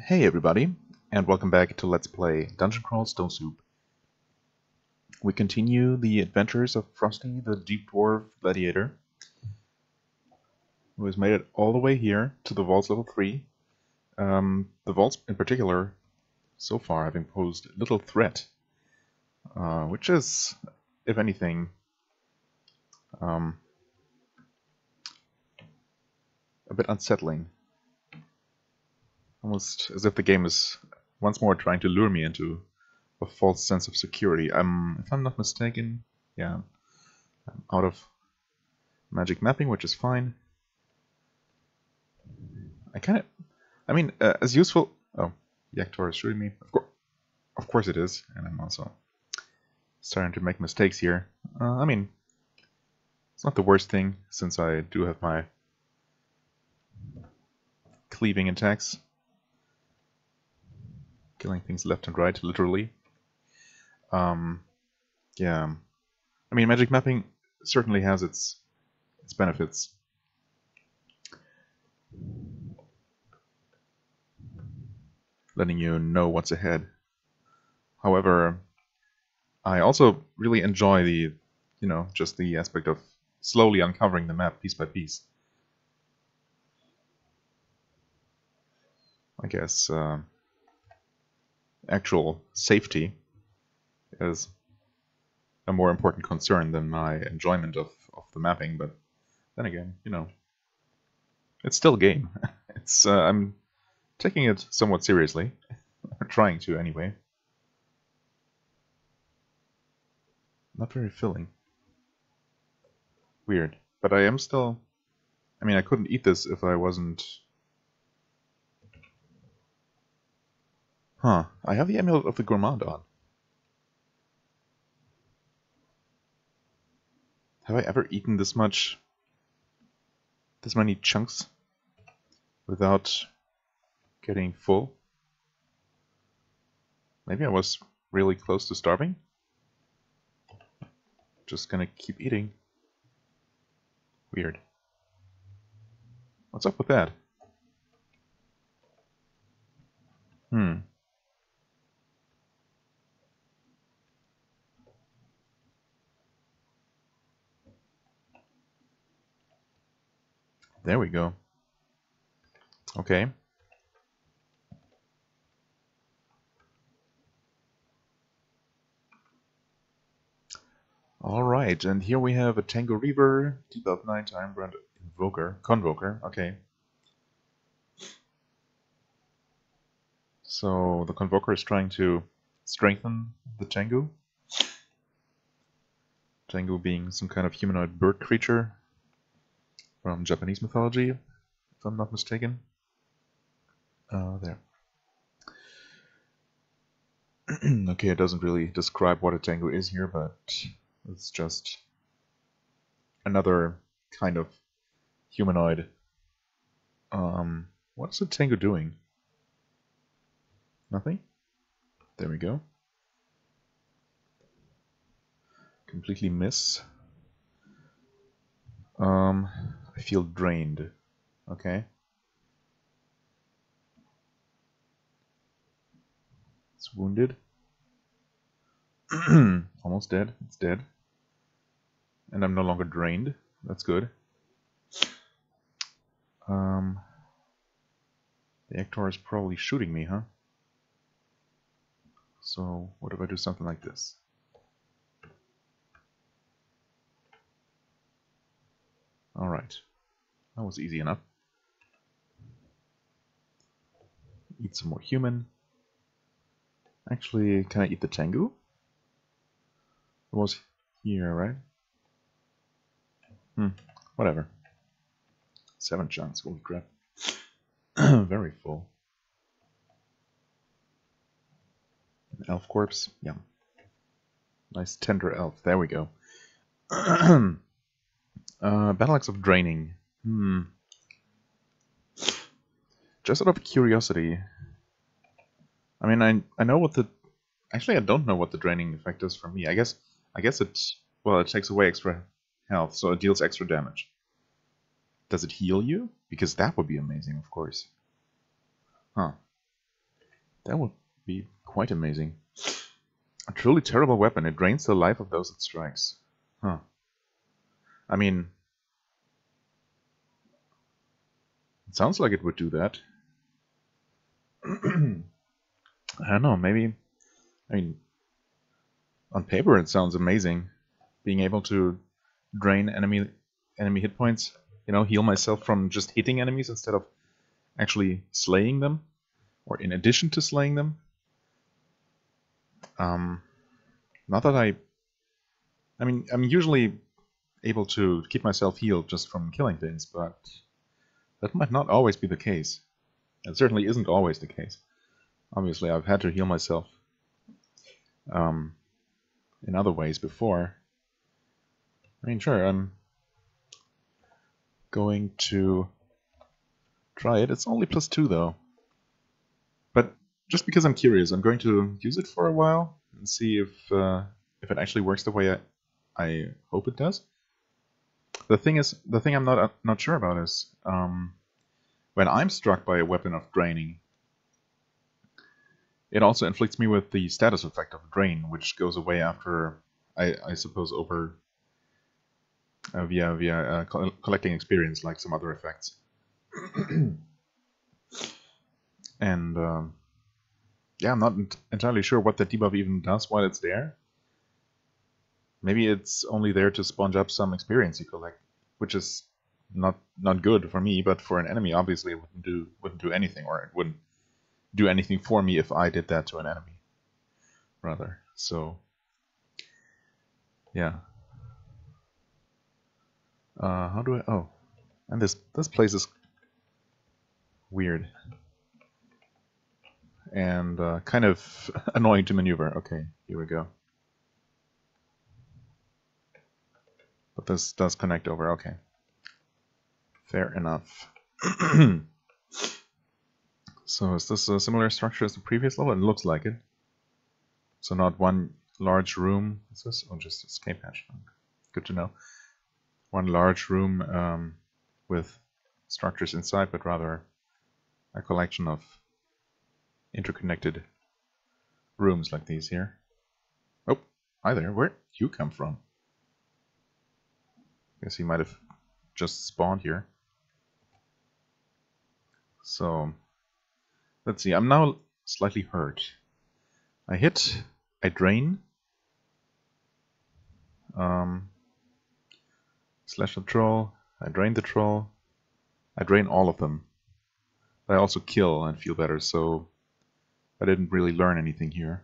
Hey everybody, and welcome back to Let's Play Dungeon Crawl Stone Soup. We continue the adventures of Frosti, the Deep Dwarf Gladiator, who has made it all the way here to the vaults level 3. The vaults in particular, so far, having posed little threat, which is, if anything, a bit unsettling. Almost as if the game is once more trying to lure me into a false sense of security. If I'm not mistaken, yeah, I'm out of magic mapping, which is fine. As useful. Oh, Yaktor is shooting me. Of course it is, and I'm also starting to make mistakes here. It's not the worst thing, since I do have my cleaving attacks. Killing things left and right, literally. Yeah. Magic mapping certainly has its benefits. Letting you know what's ahead. However, I also really enjoy just the aspect of slowly uncovering the map piece by piece. I guess actual safety is a more important concern than my enjoyment of the mapping, but then again, it's still a game. I'm taking it somewhat seriously. Trying to, anyway. Not very filling. Weird. But I am still... I couldn't eat this if I wasn't... Huh. I have the Amulet of the Gourmand on. Have I ever eaten this many chunks without getting full? Maybe I was really close to starving? Just gonna keep eating. Weird. What's up with that? There we go. Okay. Alright, and here we have a Tango Reaver, Deep Elf Knight, Ironbrand Convoker, okay. So the Convoker is trying to strengthen the Tango. Tango being some kind of humanoid bird creature from Japanese mythology, if I'm not mistaken. There. Okay, it doesn't really describe what a Tango is here, but it's just another kind of humanoid. What is a Tango doing? Nothing? There we go. Completely miss. I feel drained. Okay. It's wounded. Almost dead. It's dead. And I'm no longer drained. That's good. The Actor is probably shooting me, huh? So, what if I do something like this? Alright. That was easy enough. Eat some more human. Actually, can I eat the Tengu? It was here, right? Whatever. 7 chunks, holy crap. Very full. An elf corpse, yeah. Nice tender elf, there we go. Battle Axe of Draining. Just out of curiosity. I know what the... Actually, I don't know what the draining effect is for me. I guess it takes away extra health, so it deals extra damage. Does it heal you? Because that would be amazing, of course. Huh. That would be quite amazing. A truly terrible weapon. It drains the life of those it strikes. Huh. I mean, it sounds like it would do that. I don't know, maybe... I mean, on paper it sounds amazing. Being able to drain enemy hit points. You know, heal myself from just hitting enemies instead of actually slaying them. Or in addition to slaying them. Not that I mean, I'm usually able to keep myself healed just from killing things, but that might not always be the case. It certainly isn't always the case. Obviously, I've had to heal myself in other ways before. I mean, sure, I'm going to try it. It's only +2 though. But just because I'm curious, I'm going to use it for a while and see if it actually works the way I hope it does. The thing I'm not sure about is when I'm struck by a weapon of draining, it also inflicts me with the status effect of drain, which goes away after I suppose over via collecting experience, like some other effects. And yeah, I'm not entirely sure what that debuff even does while it's there. Maybe it's only there to sponge up some experience you collect, which is not good for me, but for an enemy, obviously, it wouldn't do anything, or it wouldn't do anything for me if I did that to an enemy, rather. So, yeah. How do I? Oh, and this place is weird and kind of annoying to maneuver. Okay, here we go. But this does connect over. Okay, fair enough. So is this a similar structure as the previous level? It looks like it. So not one large room. Is this? Oh, just escape hatch. Good to know. One large room with structures inside, but rather a collection of interconnected rooms like these here. Oh, hi there. Where'd you come from? Guess he might have just spawned here. So, let's see. I'm now slightly hurt. I hit, I drain, slash the troll, I drain the troll, I drain all of them. But I also kill and feel better, so I didn't really learn anything here.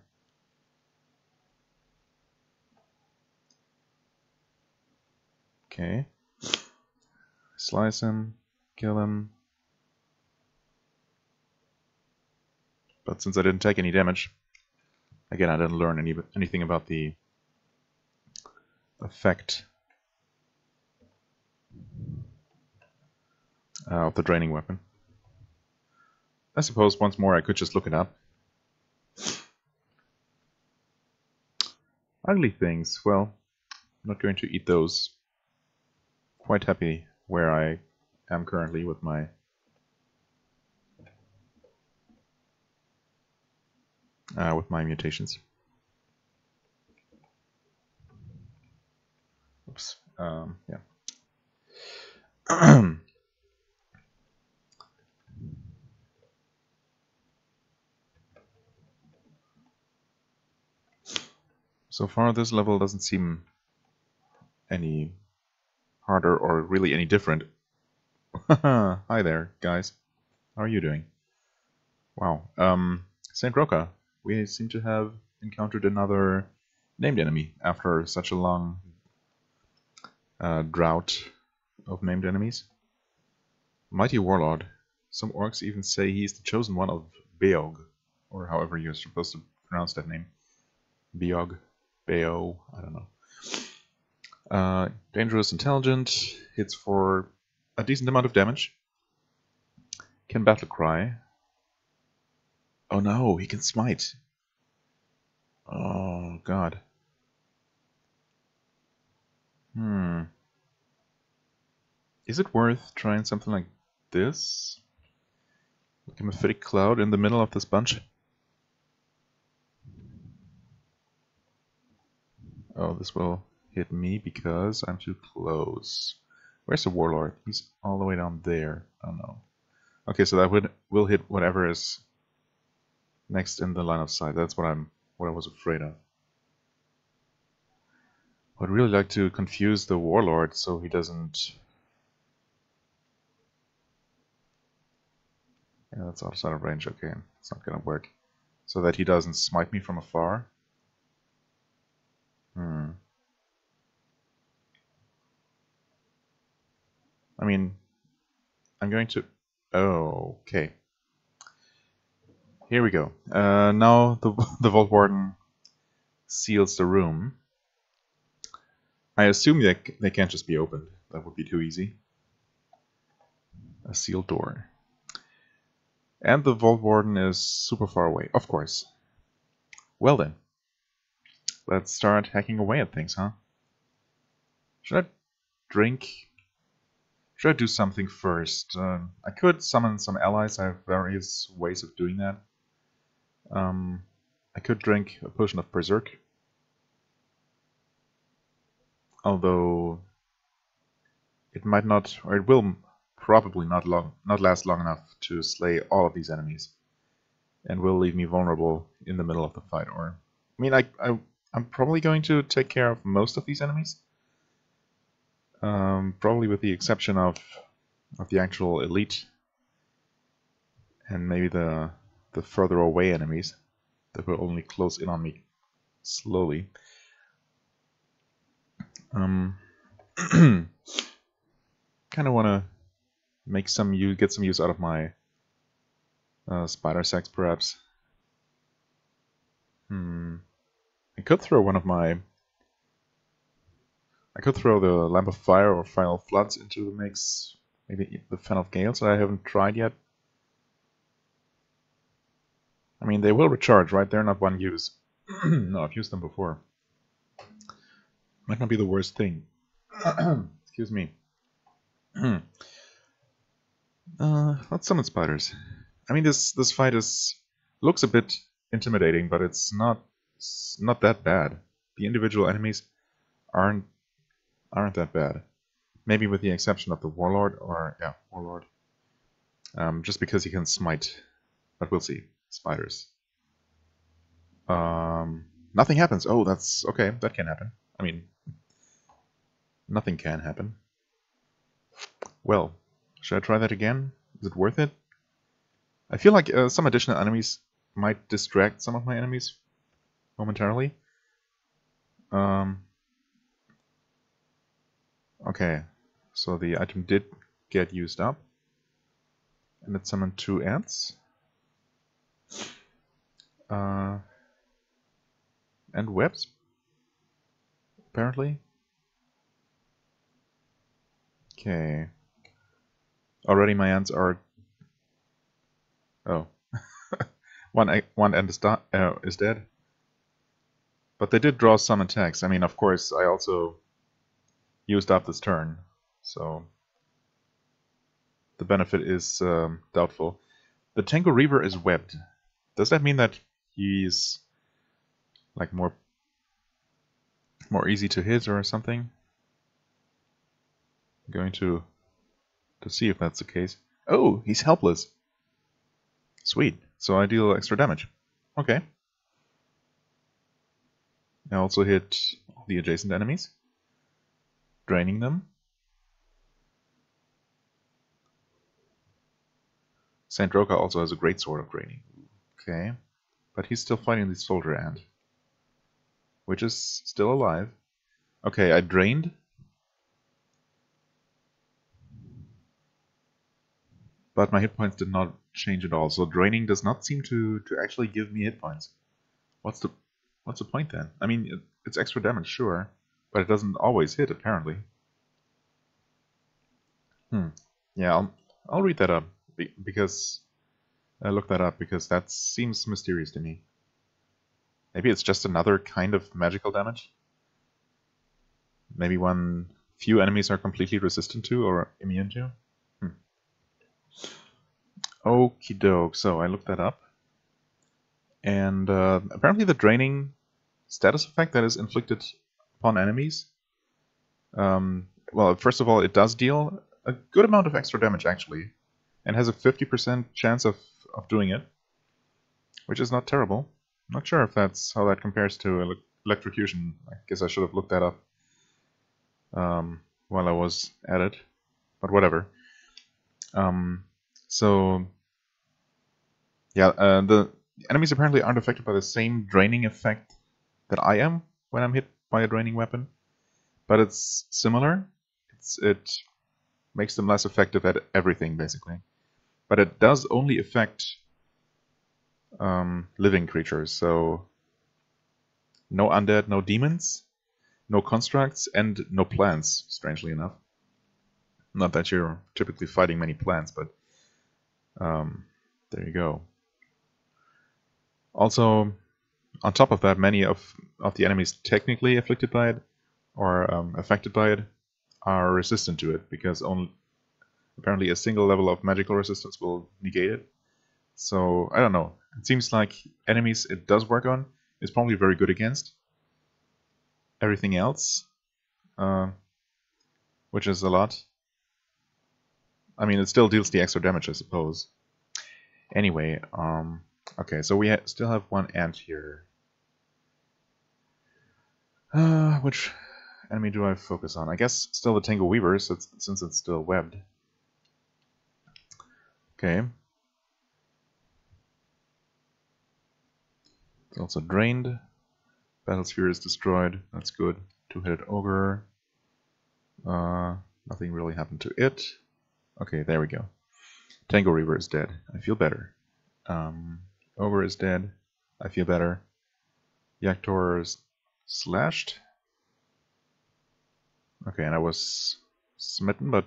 Okay. Slice him, kill him. But since I didn't take any damage, again, I didn't learn anything about the effect of the draining weapon. I suppose once more I could just look it up. Ugly things, well, I'm not going to eat those. Quite happy where I am currently with my mutations. Oops. Yeah. So far, this level doesn't seem any harder or really any different. Hi there, guys. How are you doing? Wow. Saint Roca, we seem to have encountered another named enemy after such a long drought of named enemies. Mighty Warlord. Some orcs even say he's the chosen one of Beog, or however you're supposed to pronounce that name. Beog, Beo, I don't know. Dangerous, intelligent, hits for a decent amount of damage. Can battle cry. Oh no, he can smite. Oh god. Is it worth trying something like this? Like a mephitic cloud in the middle of this bunch? this will hit me because I'm too close. Where's the Warlord? He's all the way down there. Oh no. Okay, so that will hit whatever is next in the line of sight. That's what I was afraid of. I'd really like to confuse the Warlord so he doesn't... Yeah, that's outside of range. Okay, it's not gonna work. So that he doesn't smite me from afar. I mean, I'm going to... Oh, okay. Here we go. Now the Vault Warden seals the room. I assume they can't just be opened. That would be too easy. A sealed door. And the Vault Warden is super far away, of course. Well then. Let's start hacking away at things, huh? Should I drink? Should I do something first? I could summon some allies. I have various ways of doing that. I could drink a potion of Berserk. Although it might not, or it will probably not last long enough to slay all of these enemies, and will leave me vulnerable in the middle of the fight. Or, I mean, I'm probably going to take care of most of these enemies. Probably with the exception of the actual elite, and maybe the further away enemies that will only close in on me slowly. Kind of want to get some use out of my spider sacks, perhaps. I could throw one of my... I could throw the Lamp of Fire or Final Floods into the mix. Maybe the Fan of Gales that I haven't tried yet. I mean, they will recharge, right? They're not one use. No, I've used them before. Might not be the worst thing. Excuse me. Let's summon spiders. I mean, this fight looks a bit intimidating, but it's not that bad. The individual enemies aren't that bad. Maybe with the exception of the Warlord, or yeah, Warlord. Just because he can smite, but we'll see. Spiders. Nothing happens. Oh, that's okay. That can happen. I mean, nothing can happen. Well, should I try that again? Is it worth it? I feel like some additional enemies might distract some of my enemies momentarily. Okay, so the item did get used up, and it summoned 2 ants. And webs, apparently. Okay. Already my ants are... Oh. one ant is dead. But they did draw some attacks. I mean, of course, I also used up this turn, so the benefit is doubtful. The Tango Reaver is webbed. Does that mean that he's like more easy to hit or something? I'm going to see if that's the case. Oh, he's helpless. Sweet. So I deal extra damage. Okay. I also hit the adjacent enemies, draining them. Saint Roka also has a great sword of draining. Okay. But he's still fighting the soldier ant, which is still alive. Okay, I drained. But my hit points did not change at all, so draining does not seem to actually give me hit points. What's the point then? I mean, it's extra damage, sure, but it doesn't always hit, apparently. Yeah, I'll read that up because look that up because that seems mysterious to me. Maybe it's just another kind of magical damage. Maybe one few enemies are completely resistant to or immune to. Okie doke. So I looked that up, and apparently the draining status effect that is inflicted upon enemies. Well, first of all, it does deal a good amount of extra damage, actually, and has a 50% chance of doing it, which is not terrible. Not sure if that's how that compares to electrocution. I guess I should have looked that up while I was at it, but whatever. So, yeah, the enemies apparently aren't affected by the same draining effect that I am when I'm hit by a draining weapon, but it's similar. It makes them less effective at everything, basically. But it does only affect living creatures, so no undead, no demons, no constructs, and no plants, strangely enough. Not that you're typically fighting many plants, but there you go. Also, on top of that, many of the enemies technically afflicted by it, or affected by it, are resistant to it, because apparently a single level of magical resistance will negate it. So, I don't know. It seems like enemies it does work on is probably very good against. Everything else, which is a lot. I mean, it still deals the extra damage, I suppose. Anyway, okay, so we still have one ant here. Which enemy do I focus on? I guess still the Tangle Weaver, since it's still webbed. Okay. It's also drained. Battle Sphere is destroyed. That's good. Two-headed ogre. Nothing really happened to it. Okay, there we go. Tangle Weaver is dead. I feel better. Ogre is dead. I feel better. Yaktor is slashed. Okay, and I was smitten, but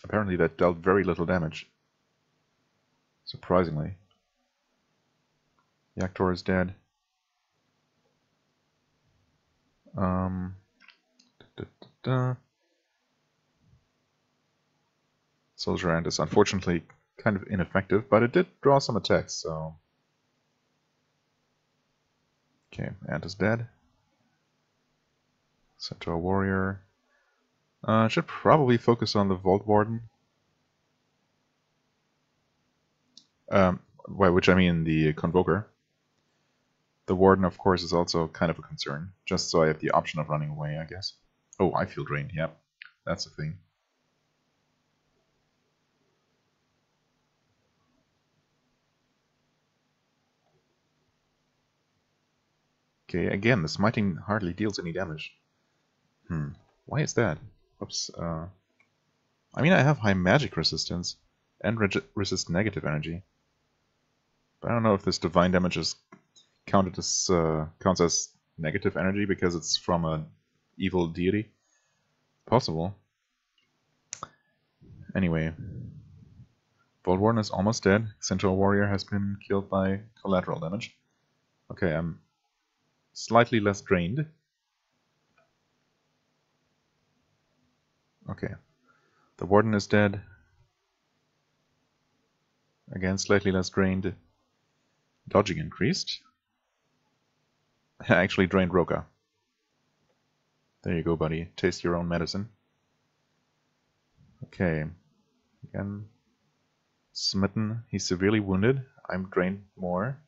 apparently that dealt very little damage. Surprisingly. Yaktor is dead. Soldier Ant is unfortunately kind of ineffective, but it did draw some attacks, so... Okay, Ant is dead. Centaur Warrior. Should probably focus on the Vault Warden. By which I mean the Convoker. The Warden, of course, is also kind of a concern, just so I have the option of running away, I guess. Oh, I feel drained, yep. That's the thing. Okay, again, the smiting hardly deals any damage. Why is that? Oops. I mean, I have high magic resistance and resist negative energy. But I don't know if this divine damage is counted as counts as negative energy because it's from an evil deity. Possible. Anyway, Vault Warden is almost dead. Centaur Warrior has been killed by collateral damage. Okay, I'm slightly less drained. Okay. The Warden is dead. Again, slightly less drained. Dodging increased. I actually drained Roka. There you go, buddy. Taste your own medicine. Okay. Again, smitten. He's severely wounded. I'm drained more.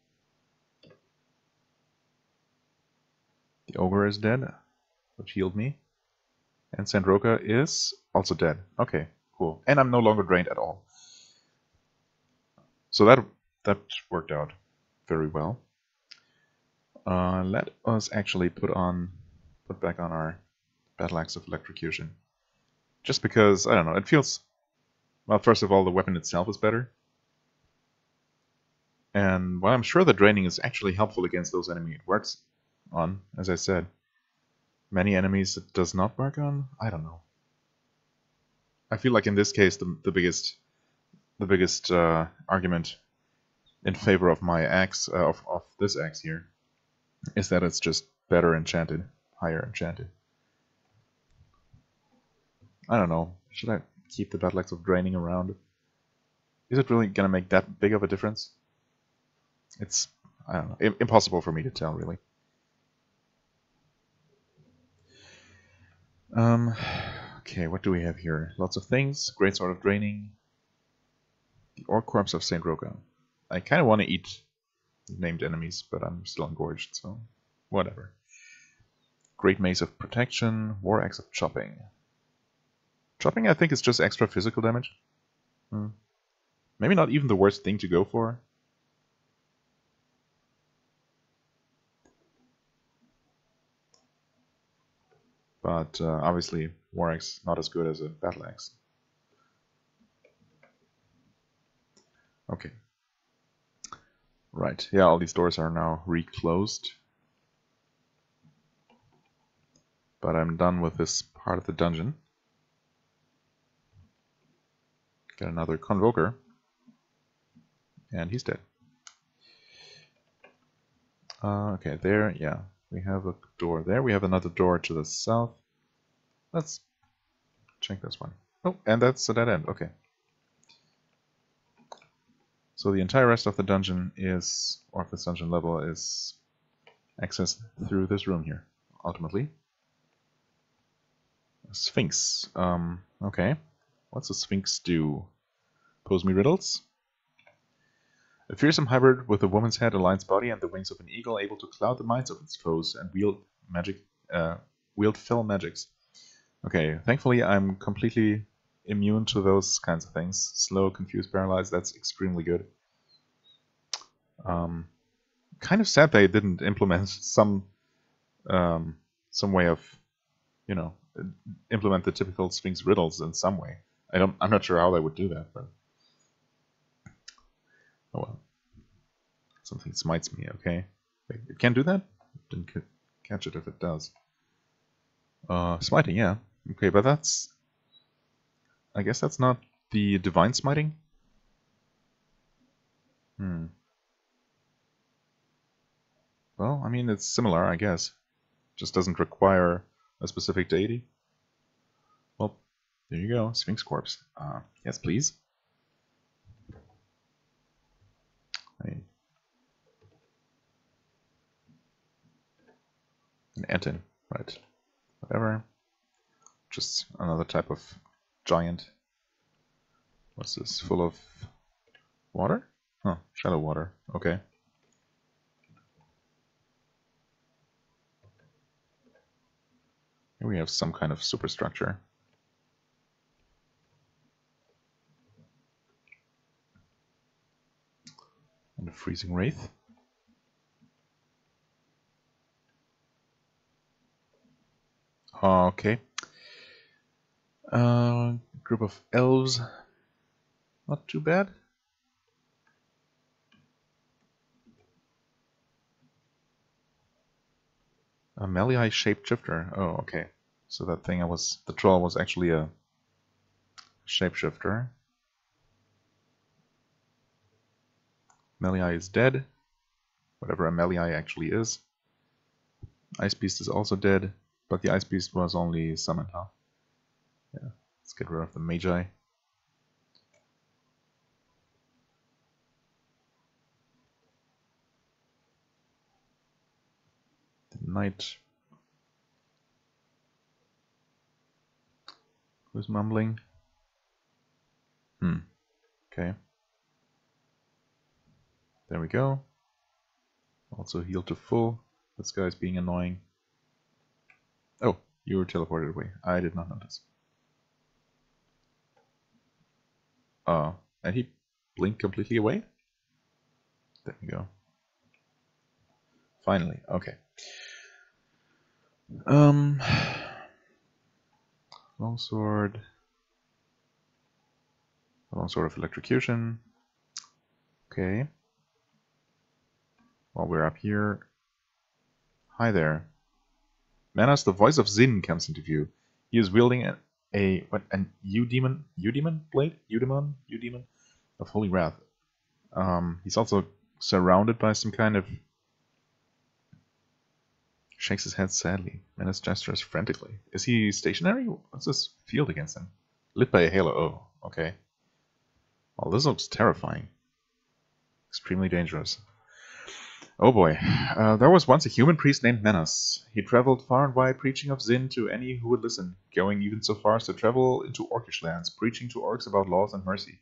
The Ogre is dead, which healed me. And Sandroka is also dead. Okay, cool. And I'm no longer drained at all. So that worked out very well. Let us actually put back on our Battle Axe of Electrocution. Just because, I don't know, it feels... Well, first of all, the weapon itself is better. And while I'm sure the draining is actually helpful against those enemies it works on, as I said, many enemies it does not work on? I don't know. I feel like in this case the biggest argument in favor of my axe, of this axe here, is that it's just better enchanted, higher enchanted. I don't know. Should I keep the Battle Axe of Draining around? Is it really gonna make that big of a difference? It's, I don't know, impossible for me to tell, really. Okay, what do we have here? Lots of things. Great Sword of Draining. The Orc Corpse of Saint Roka. I kind of want to eat named enemies, but I'm still engorged, so whatever. Great Mace of Protection. War Axe of Chopping. Chopping, I think, is just extra physical damage. Maybe not even the worst thing to go for. But obviously, War Axe not as good as a Battle Axe. Okay. Right, yeah, all these doors are now reclosed. But I'm done with this part of the dungeon. Get another Convoker. And he's dead. Okay, there, yeah. We have a door there. We have another door to the south. Let's check this one. Oh, and that's a dead end. Okay. So the entire rest of the dungeon is, or of this dungeon level, is accessed through this room here, ultimately. Sphinx. Okay. What's a Sphinx do? Pose me riddles. A fearsome hybrid with a woman's head, a lion's body, and the wings of an eagle, able to cloud the minds of its foes and wield fell magics. Okay, thankfully I'm completely immune to those kinds of things. Slow, confused, paralyzed, that's extremely good. Kind of sad they didn't implement some way of, you know, implement the typical Sphinx riddles in some way. I'm not sure how they would do that, but oh well. Something smites me, okay. Wait, it can't do that? Didn't catch it if it does. Smiting, yeah. Okay, but that's... I guess that's not the divine smiting? Well, I mean, it's similar, I guess. Just doesn't require a specific deity. Well, there you go, Sphinx Corpse. Yes, please. An Antin, right. Whatever. Just another type of giant. What's this? Full of water? Huh, shallow water. Okay. Here we have some kind of superstructure. And a freezing wraith. Okay. Group of elves. Not too bad. A melee shapeshifter. Oh, okay. So that thing the troll was actually a shapeshifter. Melee is dead. Whatever a melee actually is. Ice Beast is also dead, but the Ice Beast was only summoned, huh? Yeah, let's get rid of the Magi. The Knight. Who's mumbling? Okay. There we go. Also heal to full. This guy's being annoying. Oh, you were teleported away. I did not notice. And he blinked completely away? There we go. Finally, okay. Longsword. Longsword of Electrocution. Okay. While we're up here. Hi there. Manas, the voice of Zin comes into view. He is wielding an Eudemon blade? Eudemon of Holy Wrath. He's also surrounded by some kind of... Shakes his head sadly. Manas gestures frantically. Is he stationary? What's this field against him? Lit by a halo. Oh, okay. Well, this looks terrifying. Extremely dangerous. Oh boy. There was once a human priest named Menas. He traveled far and wide preaching of Zin to any who would listen, going even so far as to travel into Orcish lands, preaching to orcs about laws and mercy.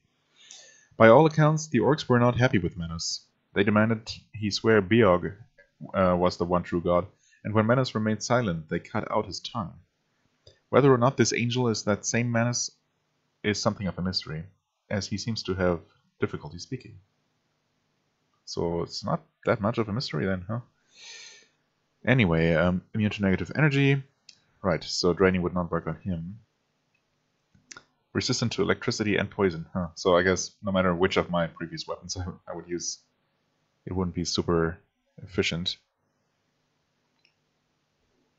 By all accounts, the orcs were not happy with Menas. They demanded he swear Beog was the one true god, and when Menas remained silent, they cut out his tongue. Whether or not this angel is that same Menas is something of a mystery, as he seems to have difficulty speaking. So it's not that much of a mystery then, huh? Anyway, immune to negative energy. Right, so draining would not work on him. Resistant to electricity and poison, huh? So I guess no matter which of my previous weapons I would use, it wouldn't be super efficient.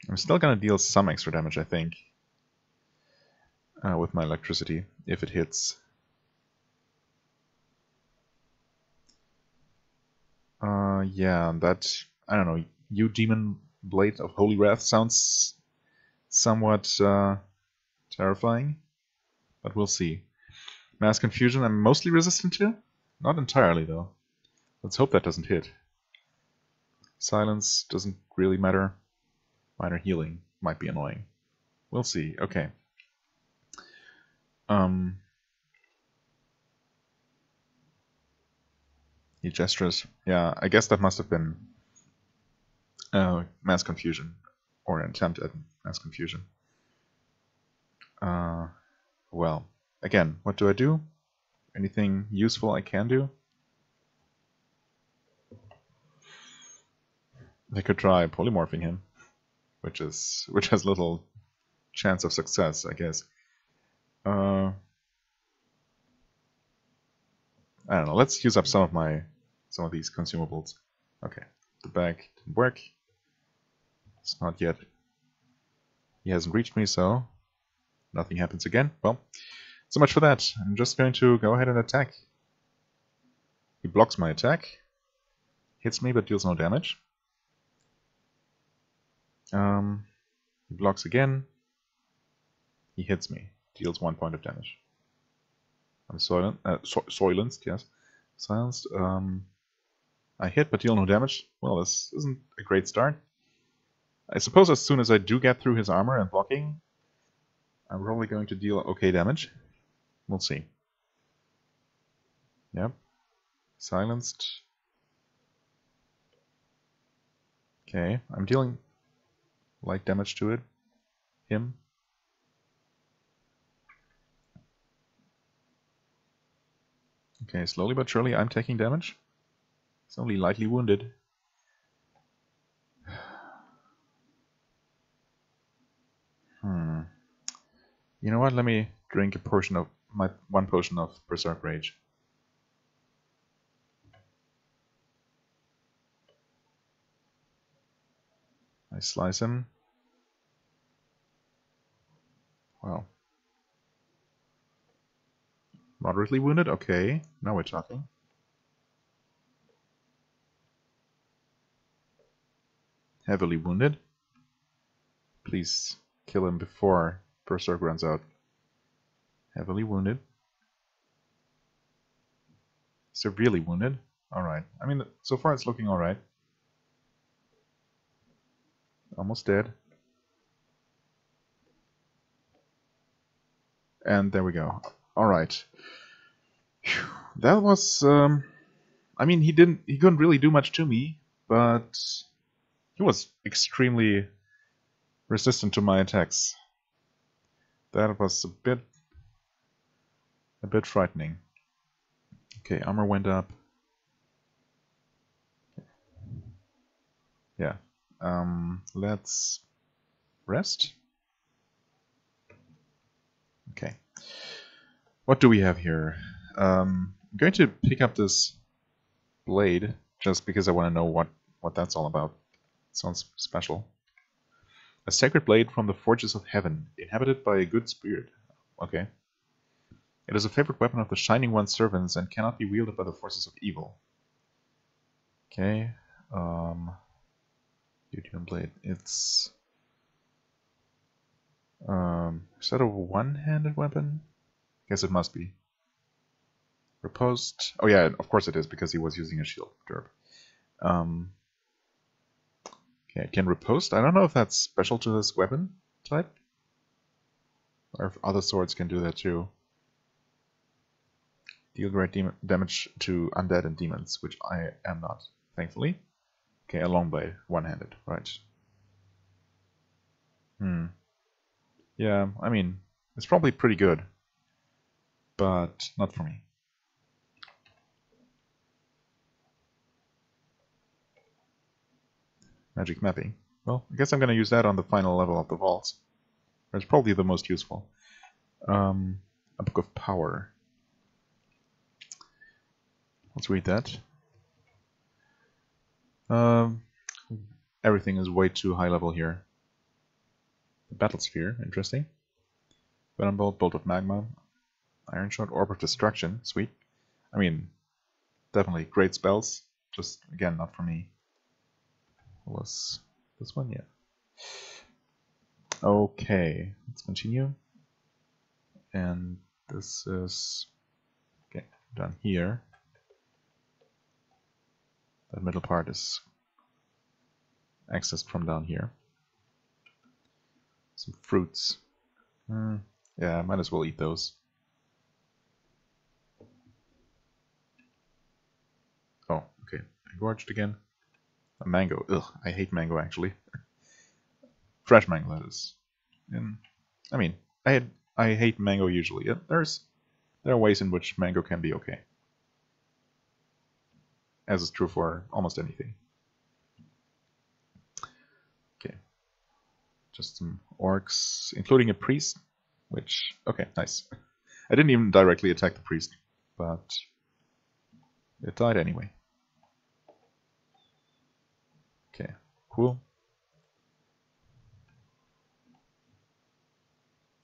I'm still gonna deal some extra damage, I think, with my electricity, if it hits. Yeah, that, I don't know, you Demon Blade of Holy Wrath sounds somewhat terrifying, but we'll see. Mass Confusion I'm mostly resistant to? Not entirely, though. Let's hope that doesn't hit. Silence doesn't really matter. Minor healing might be annoying. We'll see. Okay. He gestures. Yeah, I guess that must have been mass confusion, or an attempt at mass confusion. Well, again, what do I do? Anything useful I can do? I could try polymorphing him, which has little chance of success, I guess. I don't know. Let's use up some of these consumables. Okay, the bag didn't work. It's not yet. He hasn't reached me, so nothing happens again. Well, so much for that. I'm just going to go ahead and attack. He blocks my attack, hits me but deals no damage. He blocks again. He hits me, deals 1 point of damage. I'm silenced, yes. Silenced. I hit but deal no damage. Well, this isn't a great start. I suppose as soon as I do get through his armor and blocking, I'm probably going to deal okay damage. We'll see. Yep. Silenced. Okay, I'm dealing light damage to him. Okay, slowly but surely I'm taking damage. He's only lightly wounded. You know what? Let me drink a portion of my 1 potion of Berserk Rage. I slice him. Wow. Moderately wounded? Okay, now we're talking. Heavily wounded. Please kill him before Berserk runs out. Heavily wounded. Severely wounded. Alright. I mean, so far it's looking alright. Almost dead. And there we go. Alright. That was... I mean, he couldn't really do much to me, but he was extremely resistant to my attacks. That was a bit frightening. Okay, armor went up. Yeah. Let's rest. Okay. What do we have here? I'm going to pick up this blade just because I want to know what that's all about. It sounds special. A sacred blade from the forges of heaven, inhabited by a good spirit. Okay. It is a favorite weapon of the Shining One's servants and cannot be wielded by the forces of evil. Okay. Deuterium blade. It's... is that a one-handed weapon? Guess it must be. Riposte. Oh yeah, of course it is, because he was using a shield. Derp. Okay, it can riposte. I don't know if that's special to this weapon type, or if other swords can do that too. Deal great damage to undead and demons, which I am not, thankfully. Okay, a long blade, one-handed, right. Yeah, I mean, it's probably pretty good, but not for me. Magic mapping. Well, I guess I'm going to use that on the final level of the vaults. It's probably the most useful. A Book of Power. Let's read that. Everything is way too high level here. The Battle Sphere, interesting. Venom Bolt, Bolt of Magma, Iron Shot, Orb of Destruction, sweet. I mean, definitely great spells, just again, not for me. What was this one? Yeah. Okay, let's continue. And this is okay, done here. That middle part is accessed from down here. Some fruits. Yeah, I might as well eat those. Oh, okay. Engorged again. A mango. Ugh, I hate mango actually. Fresh mango, that is. I mean, I hate mango usually. There are ways in which mango can be okay. As is true for almost anything. Okay. Just some orcs, including a priest, which, okay, nice. I didn't even directly attack the priest, but it died anyway. Okay, cool.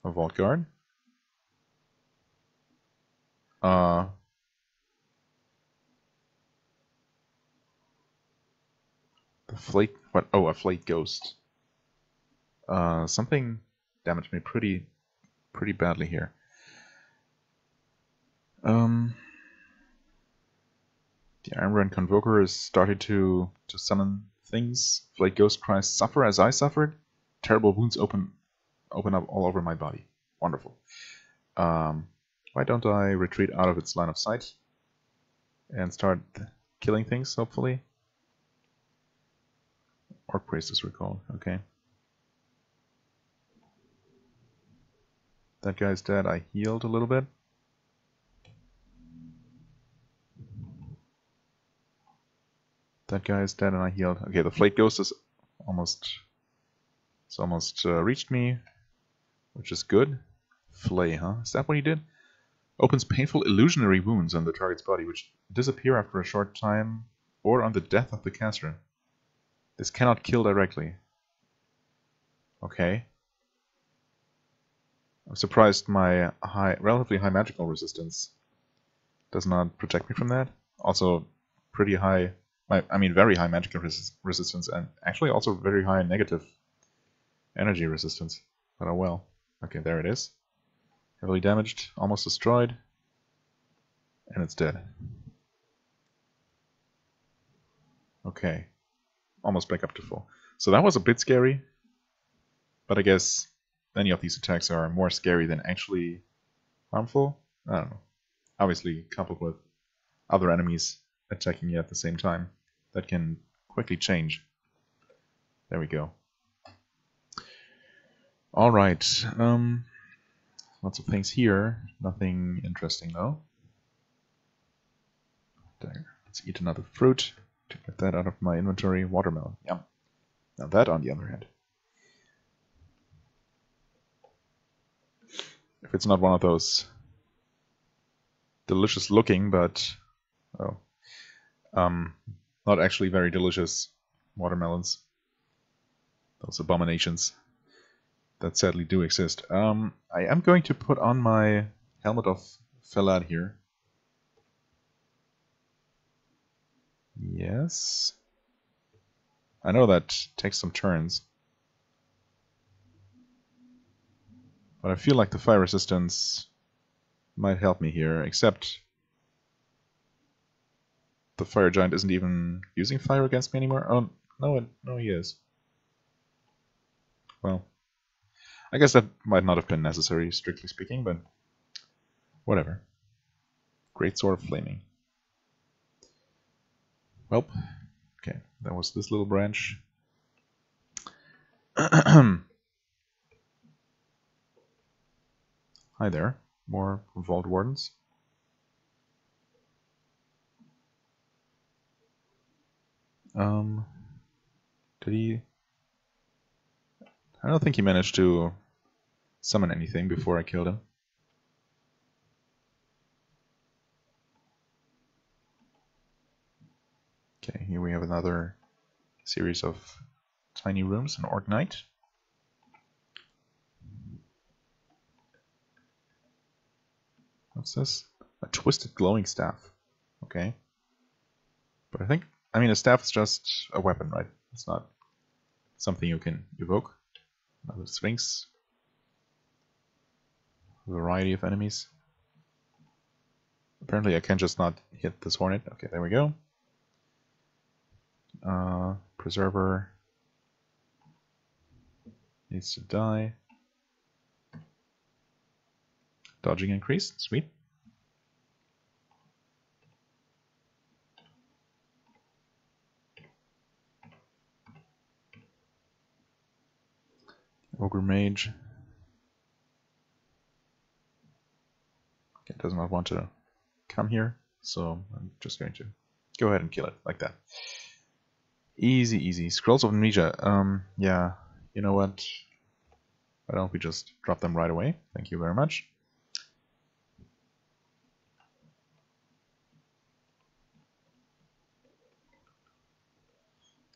A vault guard. The flake, what? Oh, a flake ghost. Something damaged me pretty badly here. The Iron Rend Convoker has started to summon things. Flake Ghost cries, "Suffer as I suffered." Terrible wounds open up all over my body. Wonderful. Why don't I retreat out of its line of sight and start killing things, hopefully? Orc Priest is recalled, okay. That guy's dead. I healed a little bit. That guy is dead and I healed. Okay, the Flake Ghost is almost reached me, which is good. Flay, huh? Is that what he did? Opens painful illusionary wounds on the target's body, which disappear after a short time or on the death of the caster. This cannot kill directly. Okay. I'm surprised my relatively high magical resistance does not protect me from that. Also, pretty high, I mean very high magical resistance, and actually also very high negative energy resistance. But oh well. Okay, there it is. Heavily damaged, almost destroyed, and it's dead. Okay, almost back up to full. So that was a bit scary, but I guess many of these attacks are more scary than actually harmful. I don't know. Obviously, coupled with other enemies attacking you at the same time, that can quickly change. There we go. Alright, lots of things here. Nothing interesting though. There. Let's eat another fruit to get that out of my inventory. Watermelon. Yum. Now that, on the other hand, if it's not one of those delicious looking, but not actually very delicious watermelons, those abominations that sadly do exist. I am going to put on my Helmet of Felad here. Yes. I know that takes some turns, but I feel like the fire resistance might help me here, except the fire giant isn't even using fire against me anymore. Oh, no, he is. Well, I guess that might not have been necessary, strictly speaking, but whatever. Great Sword of Flaming. Well, okay, that was this little branch. Hi there, more Vault Wardens. Did he... I don't think he managed to summon anything before I killed him. Okay, here we have another series of tiny rooms, an Orc Knight. What's this? A twisted glowing staff. Okay. But I mean, a staff is just a weapon, right? It's not something you can evoke. Another Sphinx. A variety of enemies. Apparently I can just not hit this Hornet. Okay, there we go. Preserver needs to die. Dodging increased, sweet. Ogre Mage. Okay, does not want to come here, so I'm just going to go ahead and kill it like that. Easy, easy. Scrolls of Amnesia. Yeah, you know what? Why don't we just drop them right away? Thank you very much.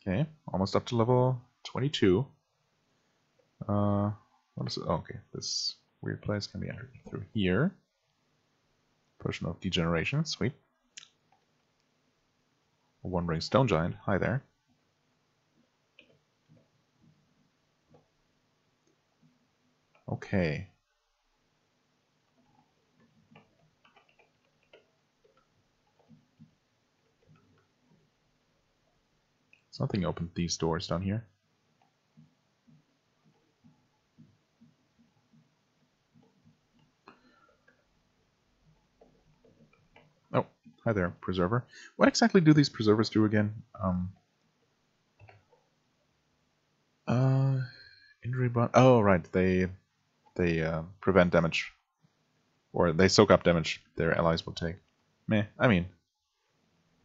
Okay, almost up to level 22. What is it? Oh, okay, this weird place can be entered through here. Potion of Degeneration, sweet. A One-Ring Stone Giant, hi there. Okay. Something opened these doors down here. Oh, hi there, Preserver. What exactly do these Preservers do again? Injury bond. Oh, right. They prevent damage, or they soak up damage their allies will take. Meh. I mean,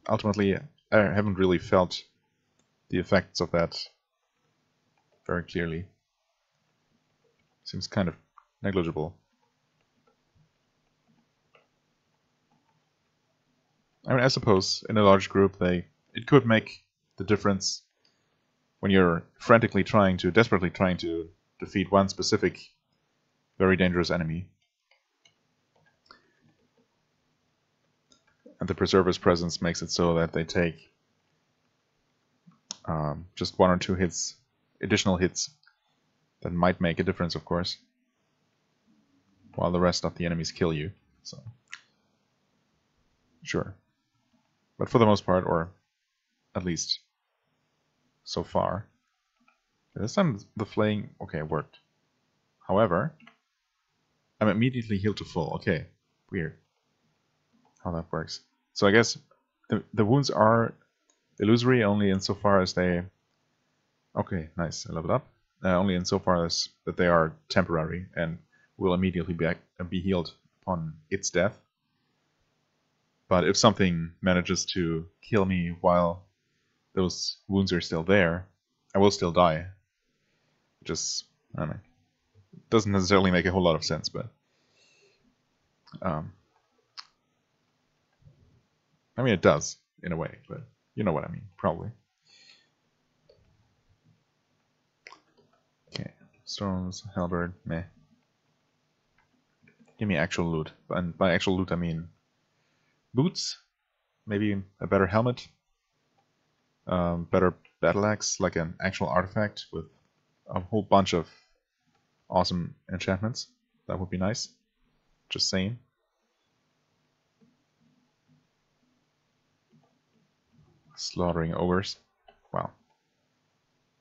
ultimately, I haven't really felt the effects of that very clearly. Seems kind of negligible. I mean, I suppose in a large group, it could make the difference when you're desperately trying to defeat one specific very dangerous enemy. And the Preserver's presence makes it so that they take just one or two hits, additional hits, that might make a difference, of course, while the rest of the enemies kill you. So, sure. But for the most part, or at least so far, this time the flaying, okay, worked. However, I'm immediately healed to full. Okay, weird how that works. So I guess the wounds are illusory only insofar as they... Okay, nice, I leveled up. Only insofar as that they are temporary and will immediately be healed upon its death. But if something manages to kill me while those wounds are still there, I will still die. Just, I don't know. It doesn't necessarily make a whole lot of sense, but... I mean, it does, in a way, but you know what I mean, probably. Okay, stones, halberd, meh. Give me actual loot. And by actual loot, I mean boots, maybe a better helmet, better battle axe, like an actual artifact with a whole bunch of awesome enchantments. That would be nice. Just saying. Slaughtering ogres. Wow.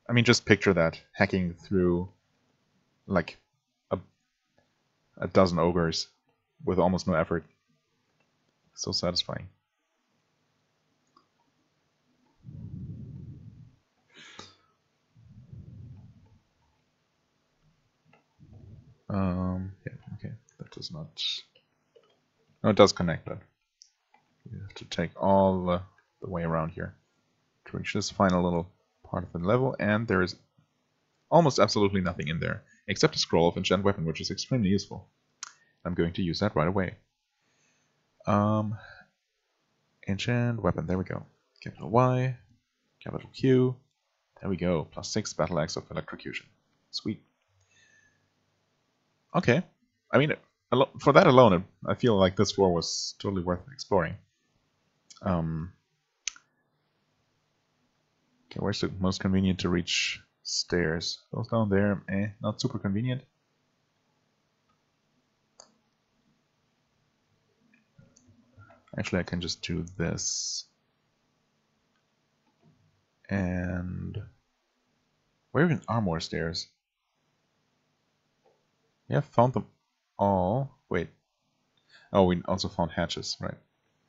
I mean, just picture that. Hacking through like a dozen ogres with almost no effort. So satisfying. Yeah, okay, that does not. No, it does connect, but you have to take all the way around here to reach this final little part of the level, and there is almost absolutely nothing in there except a scroll of enchant weapon, which is extremely useful. I'm going to use that right away. Enchant weapon, there we go. Capital Y, capital Q, there we go. +6 battle axe of electrocution. Sweet. Okay. I mean, for that alone, I feel like this floor was totally worth exploring. Okay, where's the most convenient to reach stairs? Those down there, not super convenient. Actually, I can just do this. And where even are more stairs? Yeah, found them all. Wait. Oh, we also found hatches, right?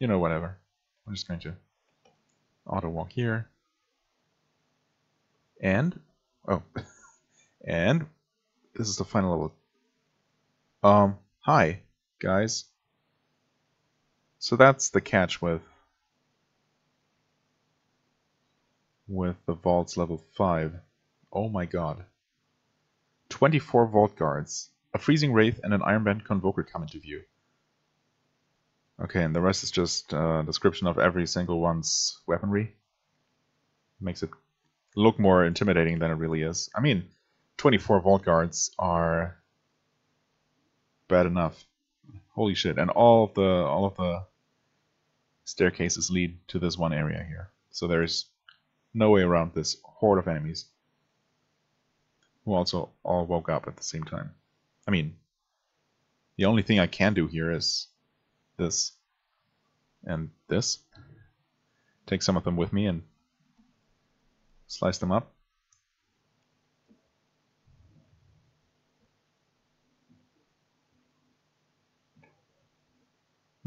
You know, whatever. I'm just going to auto walk here. And oh, and this is the final level. Hi, guys. So that's the catch with the vaults level 5. Oh my god. 24 vault guards, a freezing wraith, and an ironband convoker come into view. Okay, and the rest is just a description of every single one's weaponry. Makes it look more intimidating than it really is. I mean, 24 vault guards are bad enough. Holy shit! And all of the staircases lead to this one area here. So there's no way around this horde of enemies, who also all woke up at the same time. I mean, the only thing I can do here is this and this. Take some of them with me and slice them up.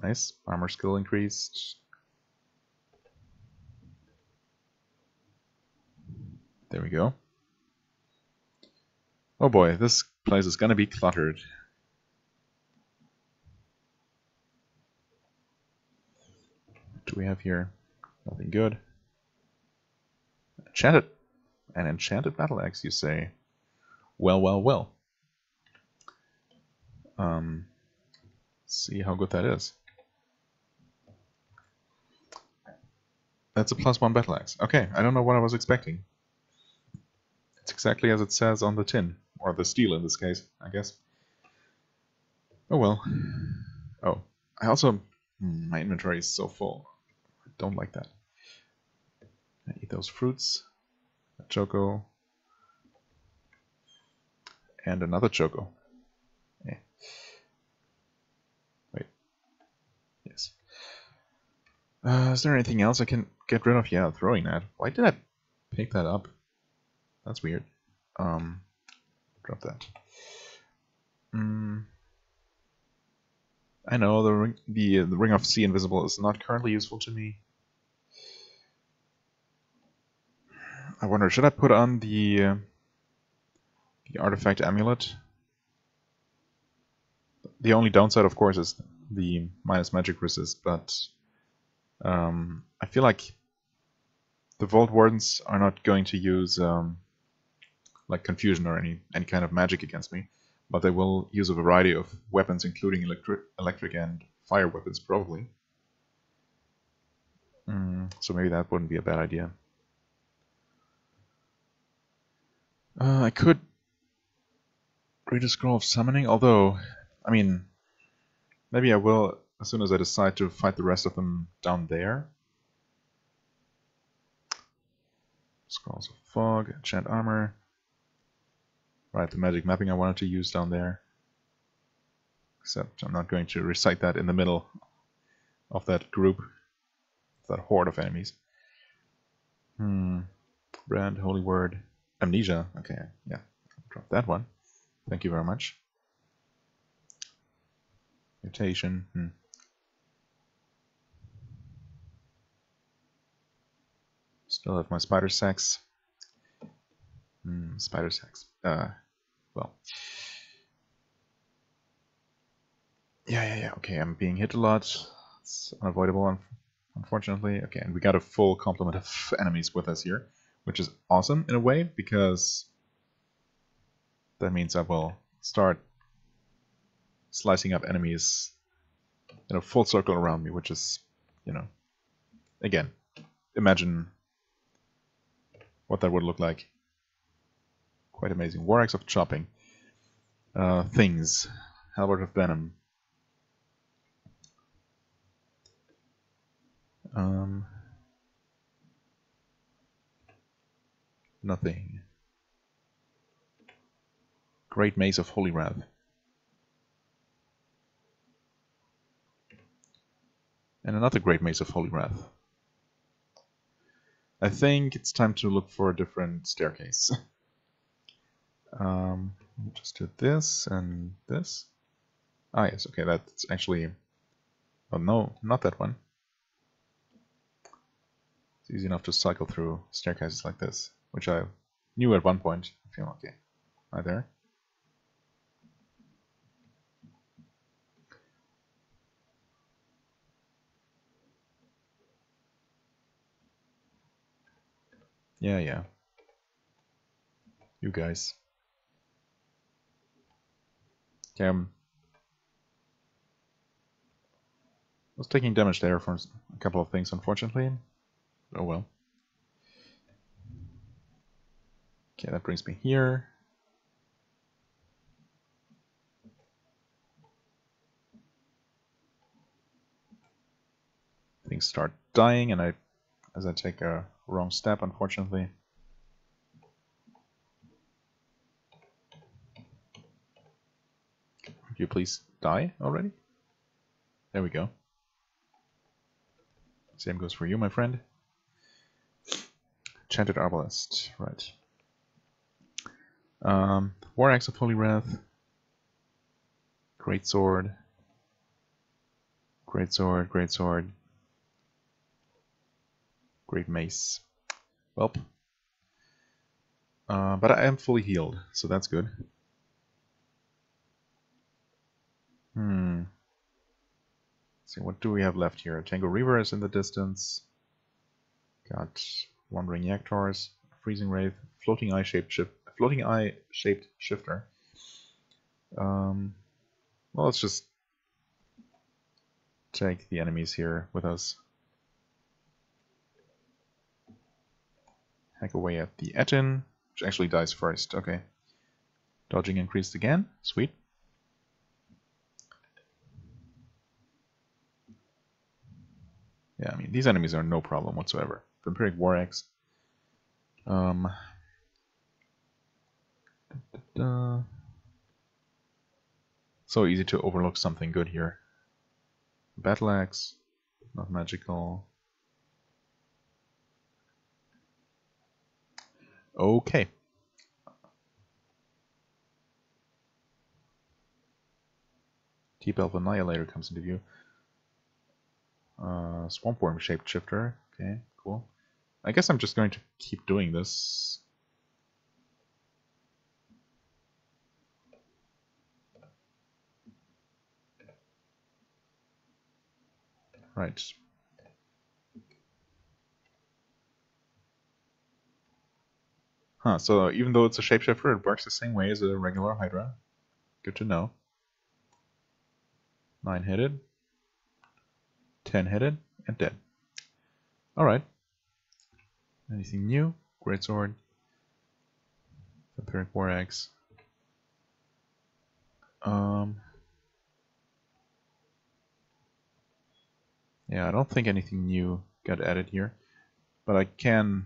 Nice. Armor skill increased. There we go. Oh boy, this place is gonna be cluttered. What do we have here? Nothing good. Enchanted. An enchanted battle axe, you say? Well, well, well. See how good that is. That's a +1 battle axe. Okay, I don't know what I was expecting. It's exactly as it says on the tin. Or the steel in this case, I guess. Oh well. Oh, I also... my inventory is so full. I don't like that. I eat those fruits. A choco. And another choco. Wait. Yes. Is there anything else I can get rid of? Yeah, throwing that. Why did I pick that up? That's weird. Drop that. I know the Ring of Sea Invisible is not currently useful to me. I wonder, should I put on the artifact amulet? The only downside, of course, is the minus magic resist, but I feel like the Vault Wardens are not going to use like confusion or any kind of magic against me, but they will use a variety of weapons, including electric and fire weapons, probably. So maybe that wouldn't be a bad idea. I could read a scroll of summoning, although, I mean, maybe I will as soon as I decide to fight the rest of them down there. Scrolls of Fog, enchant armor. Right, the magic mapping I wanted to use down there. Except I'm not going to recite that in the middle of that group, that horde of enemies. Brand, Holy Word, Amnesia. Okay, yeah, drop that one. Thank you very much. Mutation. Still have my spider sex. Spider sex. Well. Yeah. Okay, I'm being hit a lot. It's unavoidable, unfortunately. Okay, and we got a full complement of enemies with us here, which is awesome in a way, because that means I will start slicing up enemies in a full circle around me, which is, you know, again, imagine what that would look like. Quite amazing. War Axe of Chopping. Things. Halberd of Venom. Nothing. Great Mace of Holy Wrath. And another Great Mace of Holy Wrath. I think it's time to look for a different staircase. Just do this and this. Ah, yes, okay, that's actually... Oh, no, not that one. It's easy enough to cycle through staircases like this, which I knew at one point. I feel okay. Right there. Yeah. You guys. Okay, I was taking damage there from a couple of things, unfortunately. Oh well. Okay, that brings me here. Things start dying, and as I take a wrong step, unfortunately. Could you please die already? There we go. Same goes for you, my friend. Enchanted Arbalest, right. War Axe of Holy Wrath. Great Sword. Great Sword. Great Mace. Welp. But I am fully healed, so that's good. Let's see, what do we have left here? Tango Reaver is in the distance. Got Wandering Yaktars, Freezing Wraith, Floating Eye Shaped Shifter. Well, let's just take the enemies here with us. Hack away at the Etin, which actually dies first. Okay. Dodging increased again. Sweet. Yeah, I mean, these enemies are no problem whatsoever. Vampiric War Axe. So easy to overlook something good here. Battle Axe. Not magical. Okay. Deep Elf Annihilator comes into view. Swamp Worm Shaped Shifter. Okay, cool. I guess I'm just going to keep doing this. Right. Huh, so even though it's a shapeshifter, it works the same way as a regular Hydra. Good to know. 9-headed. 10-headed. And dead. Alright. Anything new? Greatsword. Vampiric War Axe. Yeah, I don't think anything new got added here. But I can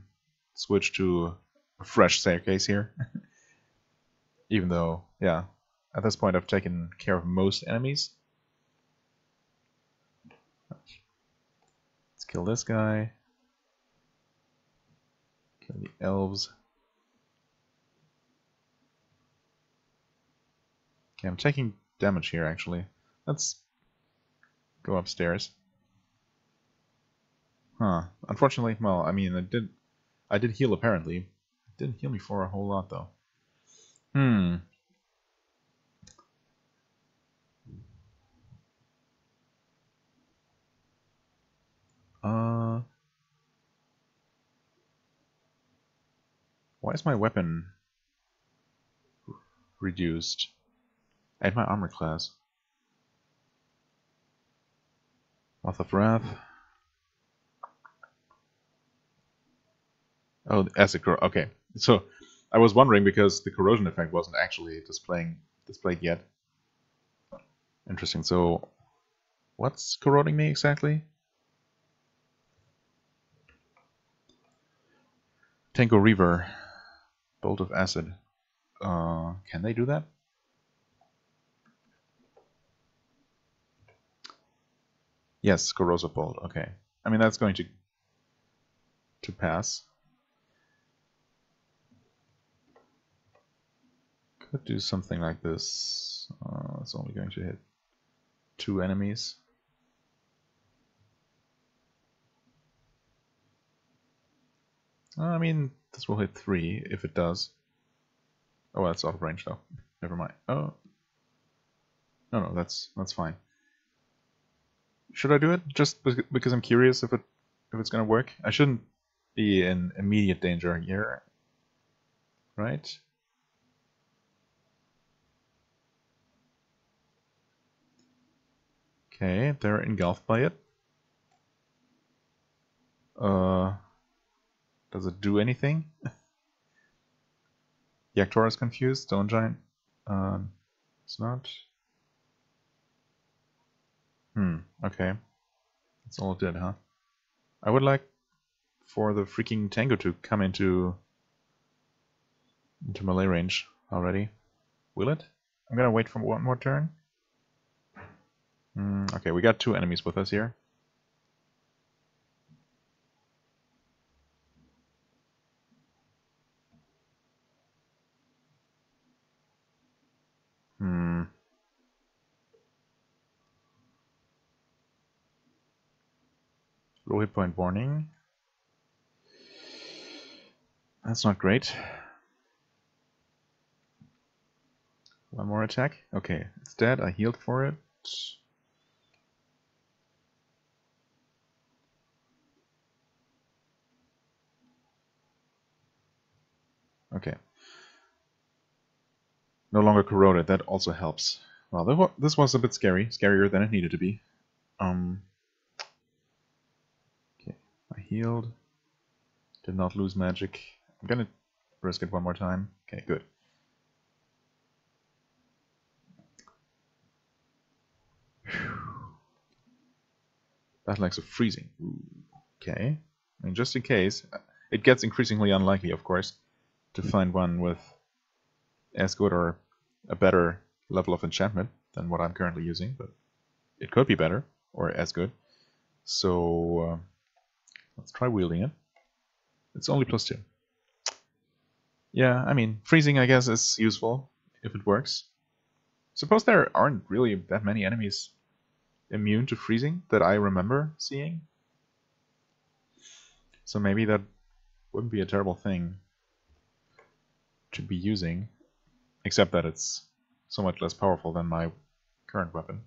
switch to a fresh staircase here. Even though, yeah, at this point I've taken care of most enemies. Let's kill this guy. Kill the elves. Okay, I'm taking damage here actually. Let's go upstairs. Huh. Unfortunately, well, I mean, I did heal apparently. It didn't heal me for a whole lot though. Hmm. Why is my weapon reduced? And my armor class. Moth of Wrath. Oh, acid corrosion. Okay, so I was wondering because the corrosion effect wasn't actually displayed yet. Interesting. So, what's corroding me exactly? Tango Reaver, Bolt of Acid. Can they do that? Yes, Corrosive Bolt. Okay. I mean that's going to pass. Could do something like this. It's only going to hit 2 enemies. I mean, this will hit 3 if it does. Oh, that's out of range though. Never mind. Oh, no, that's fine. Should I do it just because I'm curious if it's gonna work? I shouldn't be in immediate danger here, right? Okay, they're engulfed by it. Does it do anything? Yaktor is confused. Stone Giant. It's not. Okay. That's all it did, huh? I would like for the freaking Tango to come into melee range already. Will it? I'm gonna wait for one more turn. Okay, we got 2 enemies with us here. Low hit point warning. That's not great. One more attack. Okay, it's dead. I healed for it. Okay. No longer corroded. That also helps. Well, this was a bit scary. Scarier than it needed to be. Okay. I healed. Did not lose magic. I'm gonna risk it one more time. Okay, good. Battle-Axe of Freezing. Ooh, okay. I mean, just in case. It gets increasingly unlikely, of course, to find one with as good or a better level of enchantment than what I'm currently using, but it could be better or as good. So let's try wielding it. It's only +2. Yeah, I mean, freezing I guess is useful if it works. Suppose there aren't really that many enemies immune to freezing that I remember seeing. So maybe that wouldn't be a terrible thing to be using, except that it's so much less powerful than my current weapon.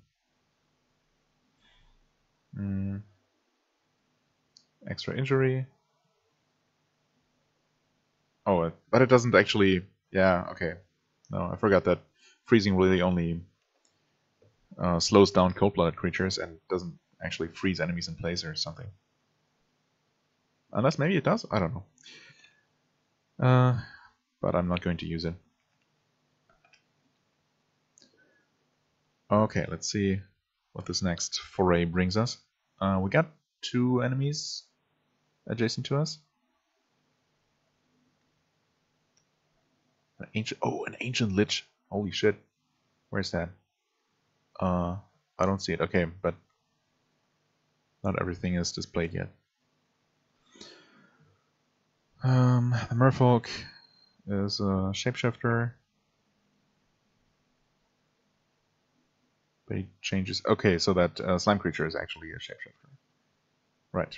Extra injury. Oh, but it doesn't actually... Yeah, okay. No, I forgot that freezing really only slows down cold-blooded creatures and doesn't actually freeze enemies in place or something. Unless maybe it does? I don't know. But I'm not going to use it. Okay, let's see what this next foray brings us. We got 2 enemies adjacent to us. An ancient lich. Holy shit. Where's that? I don't see it. Okay, but not everything is displayed yet. The merfolk is a shapeshifter. But he changes. Okay, so that slime creature is actually a shapeshifter. Right.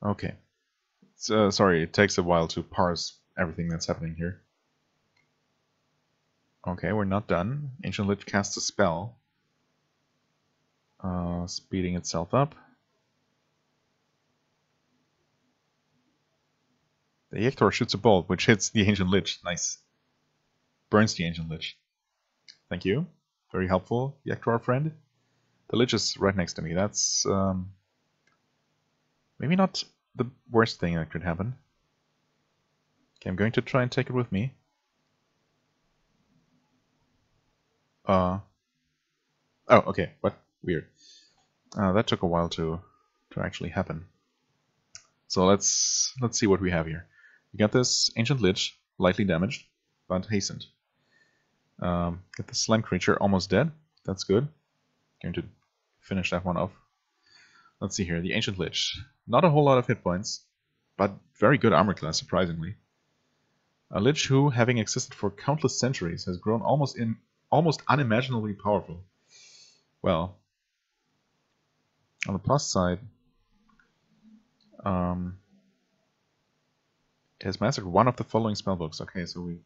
Okay. So, sorry, it takes a while to parse everything that's happening here. Okay, we're not done. Ancient Lich casts a spell. Speeding itself up. The Yektor shoots a bolt, which hits the Ancient Lich. Nice. Burns the Ancient Lich. Thank you. Very helpful, Yektor friend. The Lich is right next to me. That's maybe not the worst thing that could happen. Okay, I'm going to try and take it with me. Oh, okay. What? Weird. That took a while to actually happen. So let's see what we have here. We got this Ancient Lich, lightly damaged, but hastened. Get the Slime Creature almost dead. That's good. Going to finish that one off. Let's see here. The Ancient Lich. Not a whole lot of hit points, but very good armor class, surprisingly. A Lich who, having existed for countless centuries, has grown almost unimaginably powerful. Well, on the plus side, it has mastered one of the following spellbooks. Okay, so we...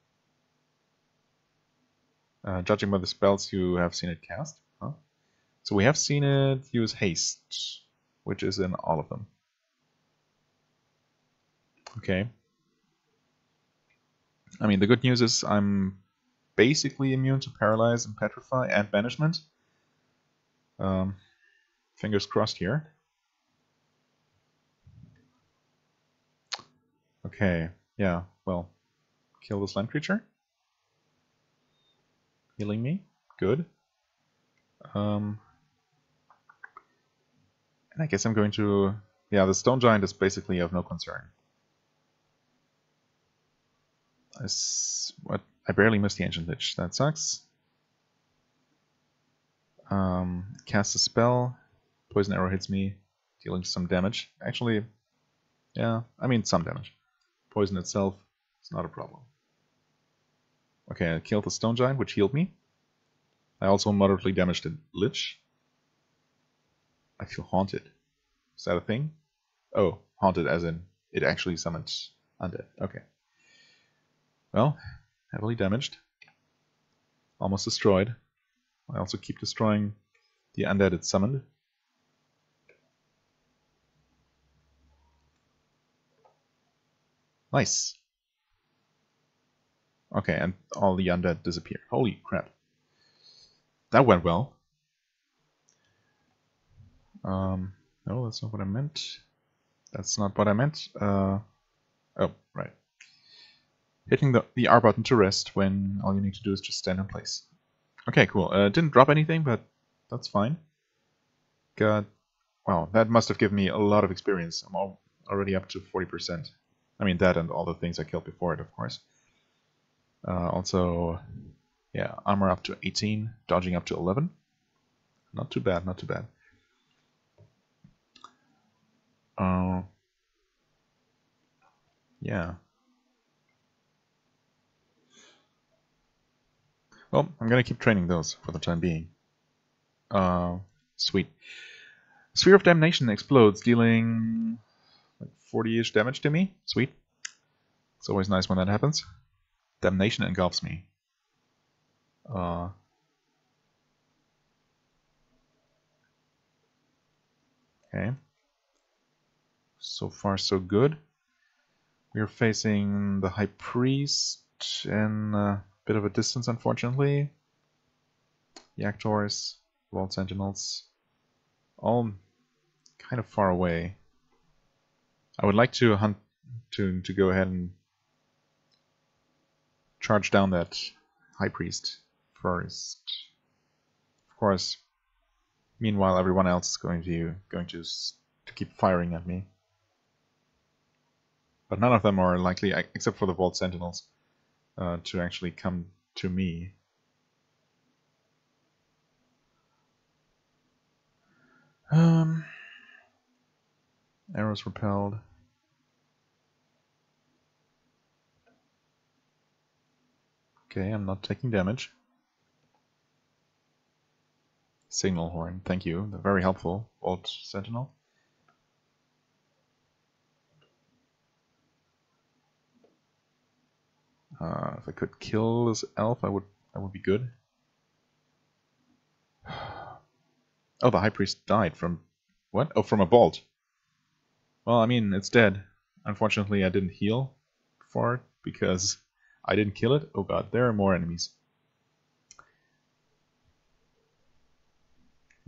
judging by the spells you have seen it cast. Huh? So we have seen it use Haste, which is in all of them. Okay. I mean, the good news is I'm basically immune to Paralyze and Petrify and Banishment. Fingers crossed here. Okay, yeah, well, kill the slime creature. Healing me, good. And I guess I'm going to... Yeah, the Stone Giant is basically of no concern. I barely missed the Ancient Lich, that sucks. Cast a spell, Poison Arrow hits me, dealing some damage. Actually, yeah, I mean some damage. Poison itself is not a problem. Okay, I killed the Stone Giant, which healed me. I also moderately damaged the Lich. I feel haunted. Is that a thing? Oh, haunted as in it actually summons undead. Okay. Well, heavily damaged. Almost destroyed. I also keep destroying the undead it summoned. Nice. Okay, and all the undead disappear. Holy crap. That went well. No, that's not what I meant. That's not what I meant. Oh, right. Hitting the R button to rest when all you need to do is just stand in place. Okay, cool. Didn't drop anything, but that's fine. Got... Wow, that must have given me a lot of experience. I'm already up to 40%. I mean, that and all the things I killed before it, of course. Also, yeah, armor up to 18, dodging up to 11. Not too bad, not too bad. Yeah. Well, I'm gonna keep training those for the time being. Sweet. Sphere of Damnation explodes, dealing like 40-ish damage to me. Sweet. It's always nice when that happens. Damnation engulfs me. Okay. So far, so good. We're facing the High Priest in a bit of a distance, unfortunately. Yaktors, Vault Sentinels, all kind of far away. I would like to hunt to go ahead and charge down that High Priest first. Of course, meanwhile everyone else is going to keep firing at me. But none of them are likely, except for the Vault Sentinels, to actually come to me. Arrows repelled. Okay, I'm not taking damage. Signal horn, thank you. They're very helpful. Vault Sentinel. If I could kill this elf, that would be good. Oh, the High Priest died from... What? Oh, from a bolt. Well, I mean, it's dead. Unfortunately, I didn't heal for it because I didn't kill it. Oh god, there are more enemies.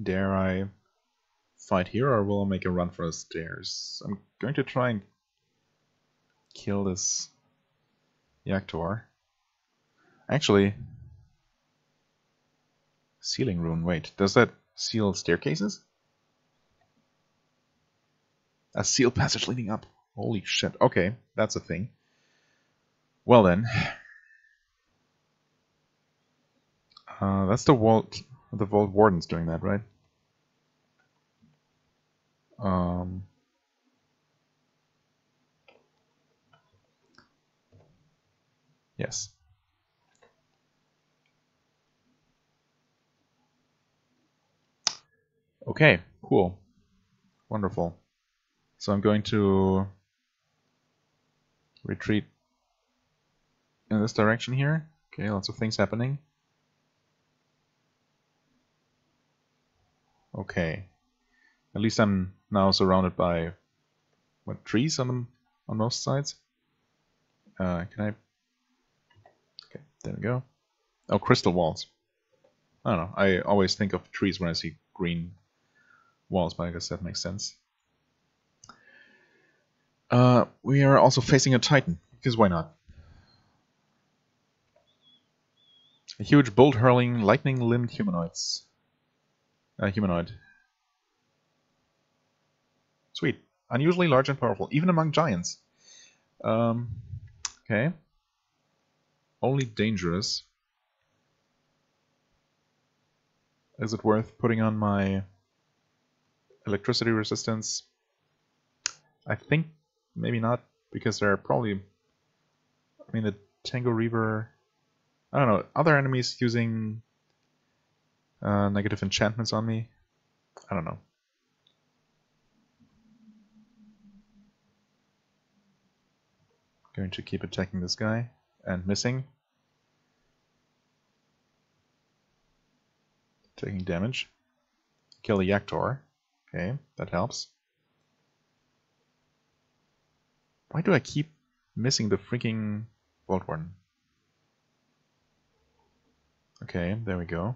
Dare I fight here, or will I make a run for the stairs? I'm going to try and kill this Yaktor. Actually, sealing rune. Wait, does that seal staircases? A sealed passage leading up. Holy shit. Okay, that's a thing. Well then. That's the vault warden's doing that, right? Yes. Okay, cool. Wonderful. So I'm going to retreat in this direction here. Okay, lots of things happening. Okay. At least I'm now surrounded by what, trees on most sides. Can I? Okay, there we go. Oh, crystal walls. I don't know. I always think of trees when I see green walls, but I guess that makes sense. We are also facing a Titan, because why not? A huge bolt-hurling, lightning-limbed humanoid. Sweet. Unusually large and powerful, even among giants. Okay. Only dangerous. Is it worth putting on my electricity resistance? I think maybe not, because there are probably... I mean, the Tango Reaver... I don't know, other enemies using negative enchantments on me? I don't know. Going to keep attacking this guy and missing. Taking damage. Kill the Yaktor. Okay, that helps. Why do I keep missing the freaking Vault Warden? Okay, there we go.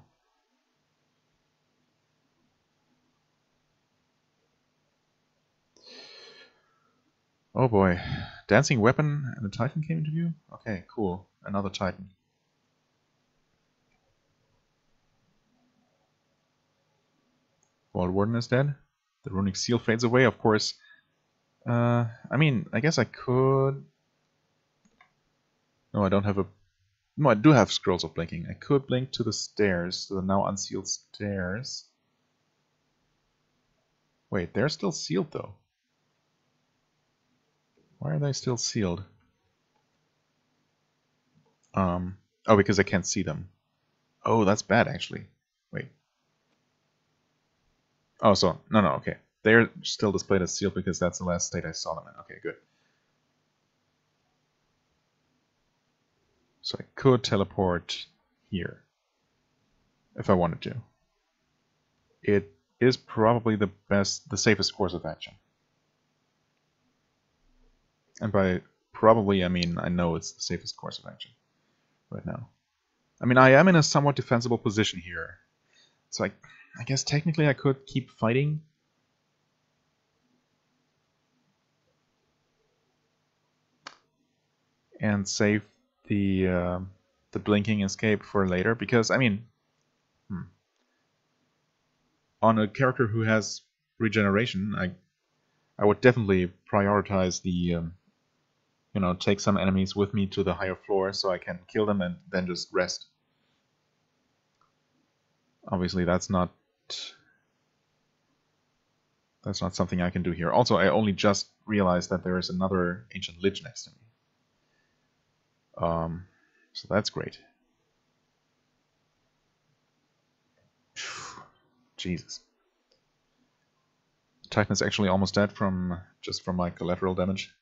Oh boy. Dancing weapon and a Titan came into view? Okay, cool. Another Titan. Vault Warden is dead. The runic seal fades away, of course. I mean, I guess I could... No, I don't have a... No, I do have scrolls of blinking. I could blink to the stairs, to the now unsealed stairs. Wait, they're still sealed though. Why are they still sealed? Oh, because I can't see them. Oh, that's bad actually. Wait. Oh, so, no, okay. They're still displayed as sealed because that's the last state I saw them in. Okay, good. So I could teleport here if I wanted to. It is probably the safest course of action. And by probably, I mean I know it's the safest course of action right now. I mean, I am in a somewhat defensible position here. So I guess technically I could keep fighting. And save the blinking escape for later, because I mean, on a character who has regeneration, I would definitely prioritize the you know, take some enemies with me to the higher floor so I can kill them and then just rest. Obviously, that's not something I can do here. Also, I only just realized that there is another Ancient Lich next to me. So that's great. Jesus. Titan is actually almost dead from my collateral damage.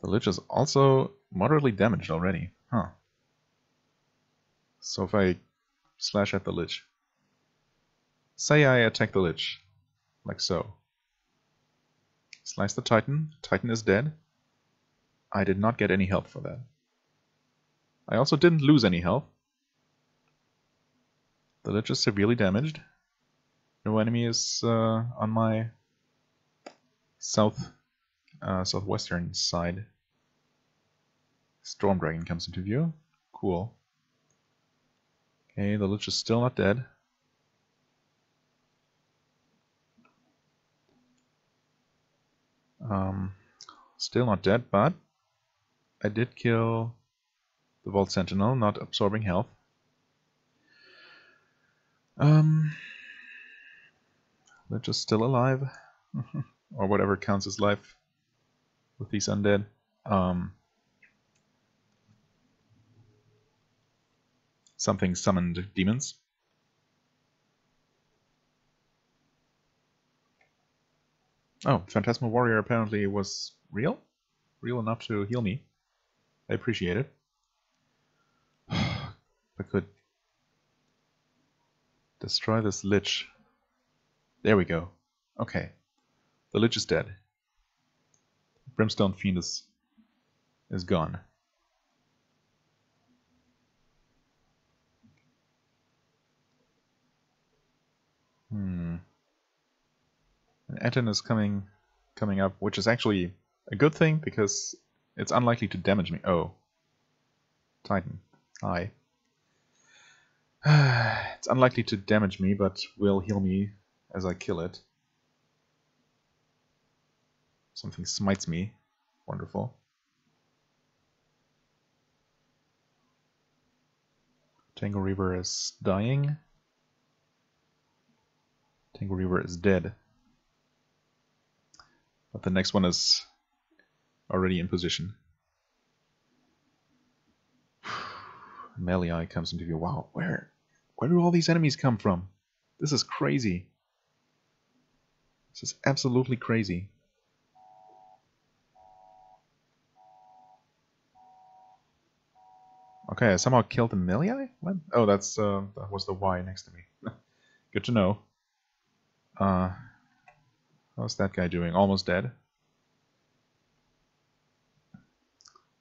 The Lich is also moderately damaged already. Huh. So if I slash at the Lich. Say I attack the Lich. Like so. Slice the Titan. Titan is dead. I did not get any health for that. I also didn't lose any health. The Lich is severely damaged. No enemy is on my southwestern side. Storm Dragon comes into view. Cool. Okay, the Lich is still not dead. Still not dead, but I did kill the Vault Sentinel, not absorbing health. Lich is still alive. Or whatever counts as life with these undead. Something summoned demons. Oh, Phantasmal Warrior apparently was real? Real enough to heal me. I appreciate it. I could destroy this Lich. There we go. Okay. The Lich is dead. Brimstone Fiend is gone. An Etten is coming up, which is actually a good thing because it's unlikely to damage me. Oh. Titan. Hi. It's unlikely to damage me, but will heal me as I kill it. Something smites me. Wonderful. Tango Reaver is dying. Tango Reaver is dead. But the next one is already in position. Melee comes into view. Wow, where do all these enemies come from? This is crazy. This is absolutely crazy. Okay, I somehow killed the Melee? What? Oh, that was the Y next to me. Good to know. How's that guy doing? Almost dead.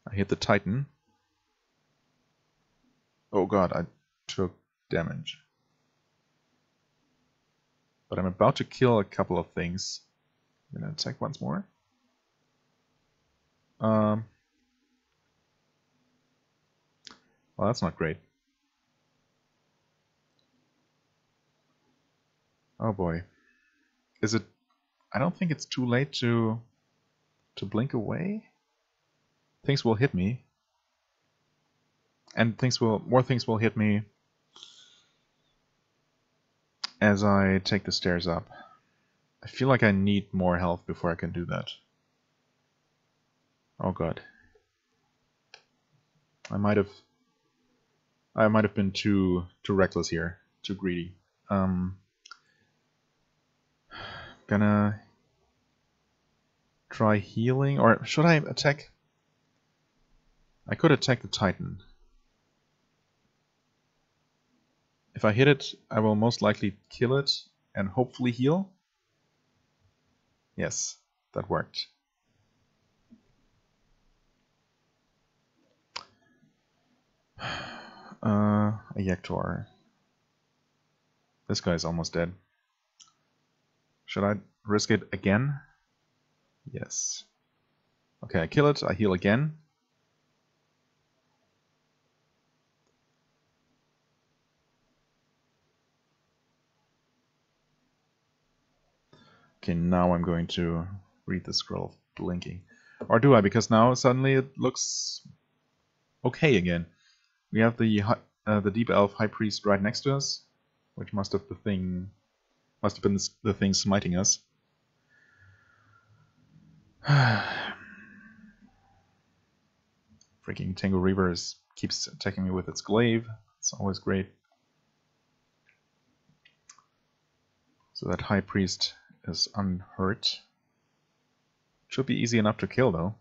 I hit the Titan. Oh god, I took damage. But I'm about to kill a couple of things. I'm gonna attack once more. Well, that's not great. Oh boy. Is it... I don't think it's too late to blink away. Things will hit me. And more things will hit me as I take the stairs up. I feel like I need more health before I can do that. Oh god. I might have been too reckless here, too greedy. Gonna try healing, or should I attack? I could attack the Titan. If I hit it, I will most likely kill it and hopefully heal. Yes, that worked. Ejector. This guy's almost dead. Should I risk it again? Yes. Okay, I kill it, I heal again. Okay, now I'm going to read the scroll of blinking. Or do I? Because now suddenly it looks okay again. We have the Deep Elf High Priest right next to us, which must have been the thing smiting us. Freaking Tango Reaver keeps attacking me with its glaive. It's always great. So that High Priest is unhurt. Should be easy enough to kill, though.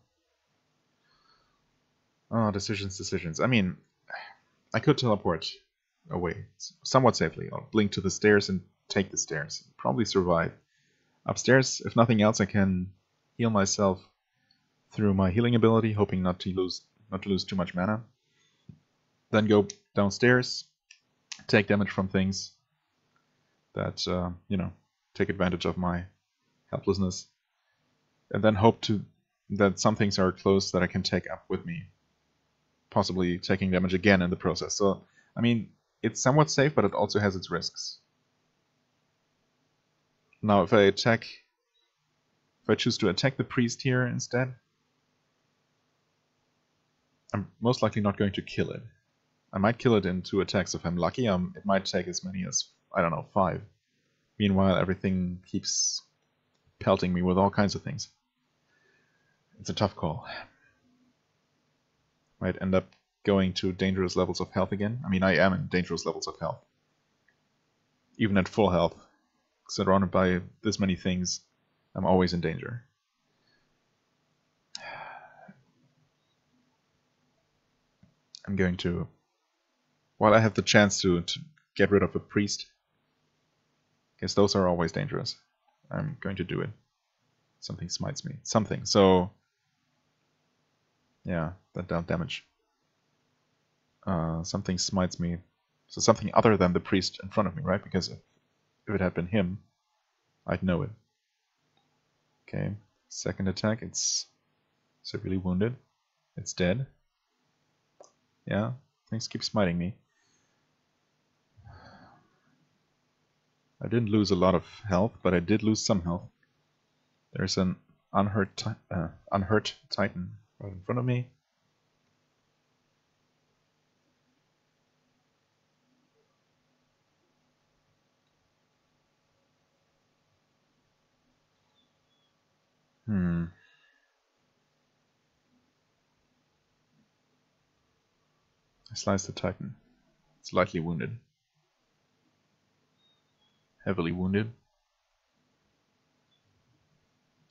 Oh, decisions. I mean, I could teleport away somewhat safely. I'll blink to the stairs and take the stairs. Probably survive. Upstairs, if nothing else, I can heal myself through my healing ability, hoping not to lose too much mana. Then go downstairs, take damage from things that take advantage of my helplessness, and then hope that some things are close that I can take up with me, possibly taking damage again in the process. So, I mean, it's somewhat safe, but it also has its risks. Now, if I choose to attack the priest here instead, I'm most likely not going to kill it. I might kill it in 2 attacks if I'm lucky. It might take as many as, I don't know, 5. Meanwhile, everything keeps pelting me with all kinds of things. It's a tough call. Might end up going to dangerous levels of health again. I mean, I am in dangerous levels of health. Even at full health, surrounded by this many things, I'm always in danger. I'm going to, while I have the chance to get rid of a priest, because those are always dangerous, I'm going to do it. Something smites me. Something. So, yeah, that dealt damage. Something smites me. So something other than the priest in front of me, right? Because if it had been him, I'd know it. Okay, second attack, it's severely wounded. It's dead. Yeah, things keep smiting me. I didn't lose a lot of health, but I did lose some health. There's an unhurt Titan right in front of me. I slice the Titan. It's lightly wounded. Heavily wounded.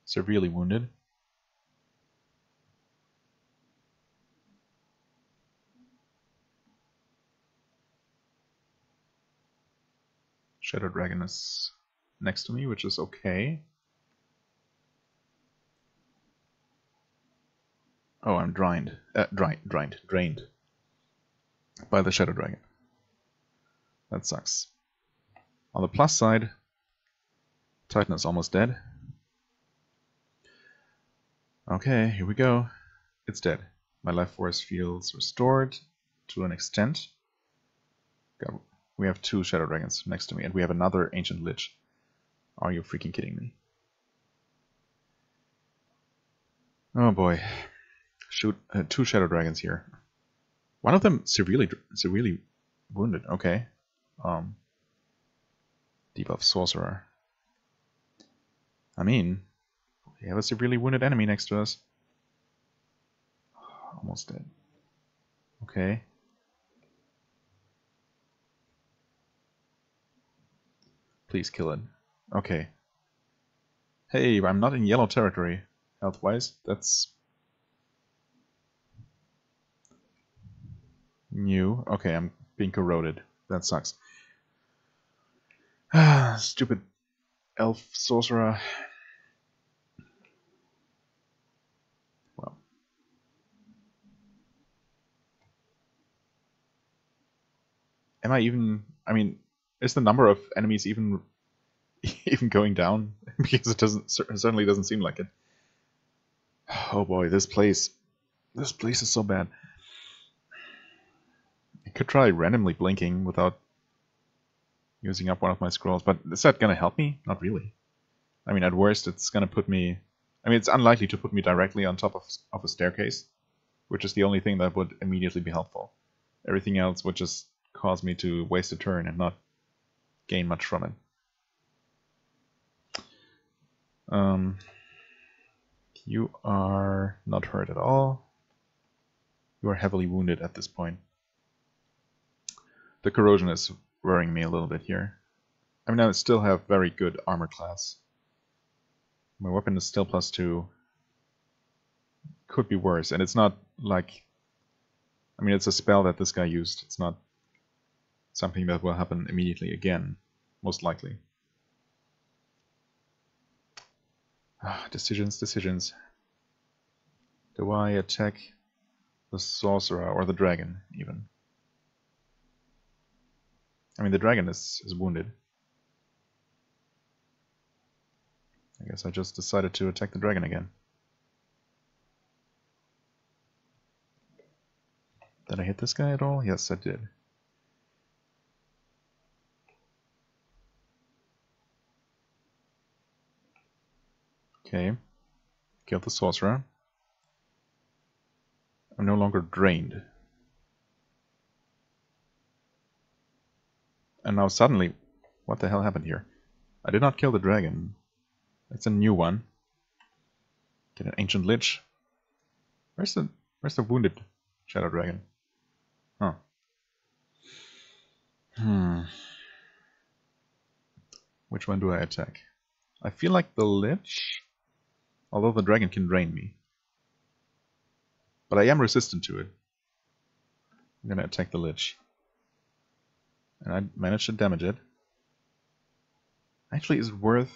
Severely wounded. Shadow Dragon is next to me, which is okay. Oh, I'm drained by the Shadow Dragon. That sucks. On the plus side, Titan is almost dead. Okay, here we go. It's dead. My life force feels restored to an extent. God, we have 2 Shadow Dragons next to me, and we have another Ancient Lich. Are you freaking kidding me? Oh boy. Shoot, 2 Shadow Dragons here. One of them severely wounded. Okay. Debuff Sorcerer. I mean, we have a severely wounded enemy next to us. Almost dead. Okay. Please kill it. Okay. Hey, I'm not in yellow territory, health-wise. That's new. Okay, I'm being corroded. That sucks. Ah, stupid elf sorcerer. Well. Am I even... I mean, is the number of enemies even going down? Because it certainly doesn't seem like it. Oh boy, this place is so bad. I could try randomly blinking without using up one of my scrolls, but is that gonna help me? Not really. I mean, at worst, it's gonna put me... I mean, it's unlikely to put me directly on top of a staircase, which is the only thing that would immediately be helpful. Everything else would just cause me to waste a turn and not gain much from it. You are not hurt at all. You are heavily wounded at this point. The corrosion is worrying me a little bit here. I mean, I still have very good armor class. My weapon is still +2. Could be worse, and it's not like... I mean, it's a spell that this guy used. It's not something that will happen immediately again, most likely. Decisions. Do I attack the sorcerer or the dragon, even? I mean, the dragon is wounded. I guess I just decided to attack the dragon again. Did I hit this guy at all? Yes, I did. Okay. Killed the sorcerer. I'm no longer drained. And now suddenly, what the hell happened here? I did not kill the dragon. It's a new one. Get an ancient lich. Where's the wounded shadow dragon? Huh. Which one do I attack? I feel like the lich, although the dragon can drain me. But I am resistant to it. I'm gonna attack the lich. And I managed to damage it. Actually, is it worth...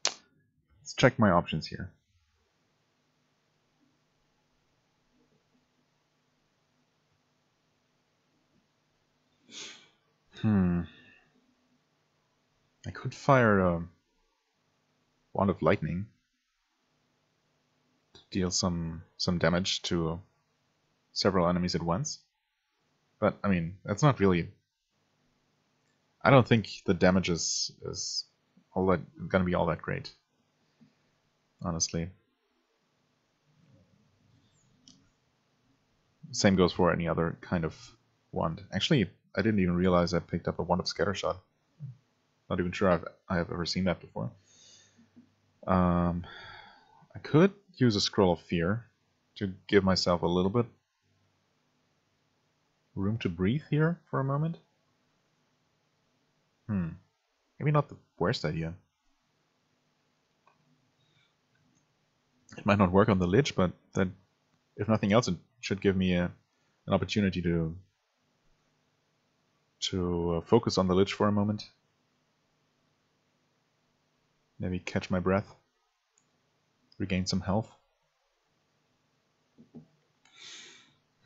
Let's check my options here. I could fire a wand of lightning to deal some damage to several enemies at once. But I mean, that's not really... I don't think the damage is all that gonna be all that great, honestly. Same goes for any other kind of wand. Actually, I didn't even realize I picked up a wand of scattershot. Not even sure I have ever seen that before. I could use a scroll of fear to give myself a little bit room to breathe here for a moment. Maybe not the worst idea. It might not work on the lich, but that, if nothing else, it should give me an opportunity to focus on the lich for a moment. Maybe catch my breath. Regain some health.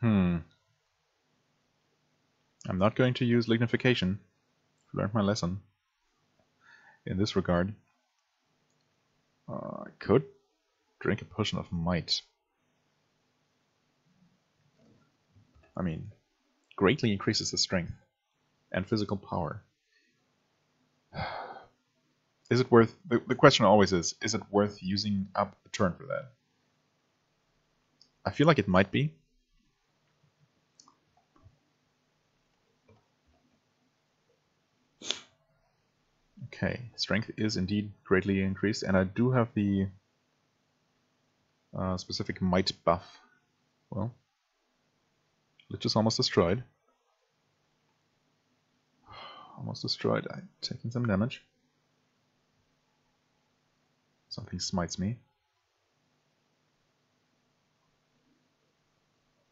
I'm not going to use lignification. I've learned my lesson in this regard. I could drink a potion of might. I mean, greatly increases the strength and physical power. Is it worth... The question always is it worth using up a turn for that? I feel like it might be. Okay, strength is indeed greatly increased, and I do have the specific might buff. Well, lich is almost destroyed. Almost destroyed. I'm taking some damage. Something smites me.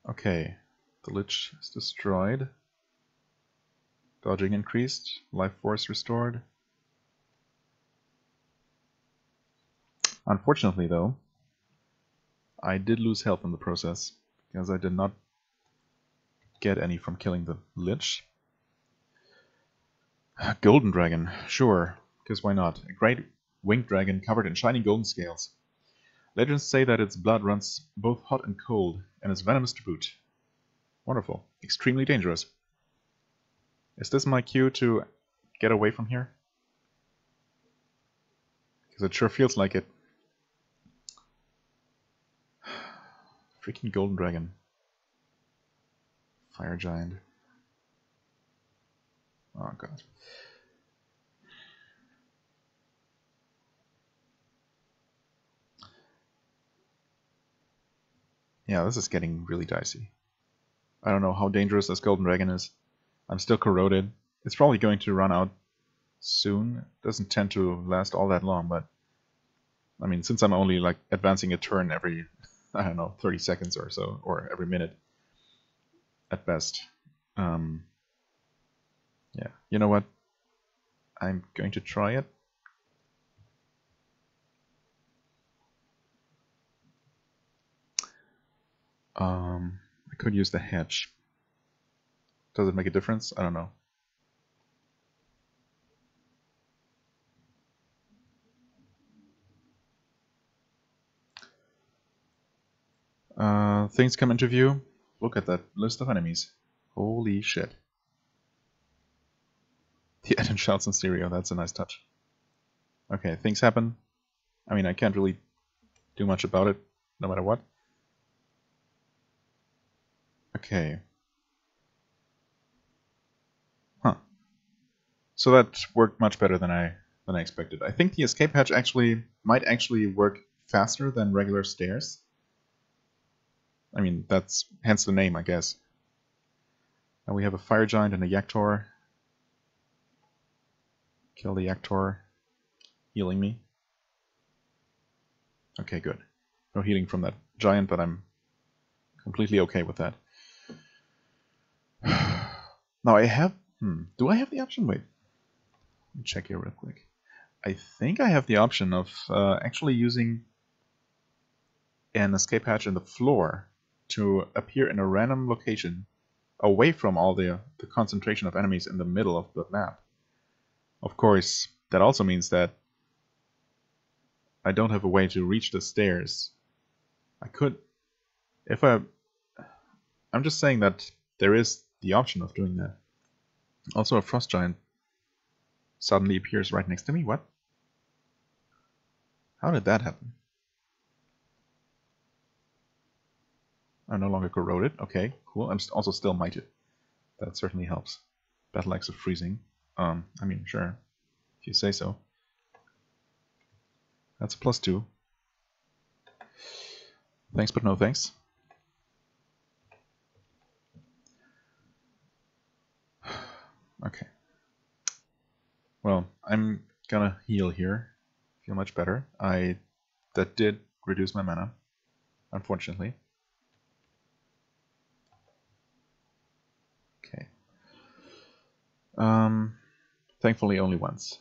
Okay, the lich is destroyed. Dodging increased. Life force restored. Unfortunately, though, I did lose health in the process, because I did not get any from killing the lich. Golden dragon, sure, because why not? A great winged dragon covered in shiny golden scales. Legends say that its blood runs both hot and cold, and is venomous to boot. Wonderful. Extremely dangerous. Is this my cue to get away from here? Because it sure feels like it. Freaking golden dragon. Fire giant. Oh god. Yeah, this is getting really dicey. I don't know how dangerous this golden dragon is. I'm still corroded. It's probably going to run out soon. Doesn't tend to last all that long, but I mean, since I'm only like advancing a turn every, I don't know, 30 seconds or so, or every minute at best. Yeah, you know what? I'm going to try it. I could use the hedge. Does it make a difference? I don't know. Things come into view. Look at that list of enemies. Holy shit. The Eden shouts in stereo, that's a nice touch. Okay, things happen. I mean, I can't really do much about it, no matter what. Okay. Huh. So that worked much better than I expected. I think the escape hatch might actually work faster than regular stairs. I mean, that's hence the name, I guess. Now we have a fire giant and a Yaktor. Kill the Yaktor, healing me. Okay, good. No healing from that giant, but I'm completely okay with that. Now I have... do I have the option? Wait. Let me check here real quick. I think I have the option of actually using an escape hatch in the floor to appear in a random location away from all the concentration of enemies in the middle of the map. Of course, that also means that I don't have a way to reach the stairs. I could... I'm just saying that there is the option of doing that. Also, a frost giant suddenly appears right next to me. What? How did that happen? I'm no longer corroded. Okay, cool. I'm also still mighted. That certainly helps. Battle Axe of Freezing. I mean, sure. If you say so. That's a +2. Thanks, but no thanks. Okay. Well, I'm gonna heal here. Feel much better. That did reduce my mana, unfortunately. Okay. Thankfully only once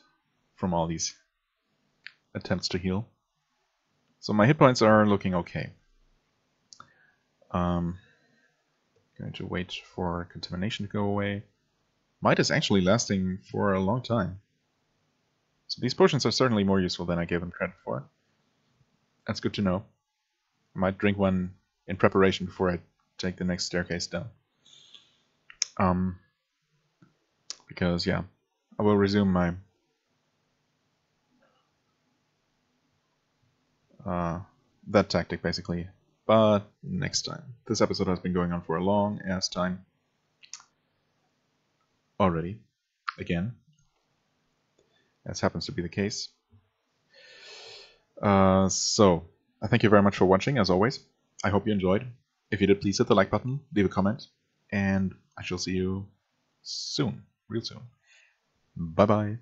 from all these attempts to heal. So my hit points are looking okay. Going to wait for contamination to go away. Might is actually lasting for a long time. So these potions are certainly more useful than I gave them credit for. That's good to know. I might drink one in preparation before I take the next staircase down. Because, yeah, I will resume my that tactic, basically. But next time. This episode has been going on for a long ass time. Already. Again. As happens to be the case. So, I thank you very much for watching, as always. I hope you enjoyed. If you did, please hit the like button, leave a comment, and I shall see you soon. Real soon. Bye-bye.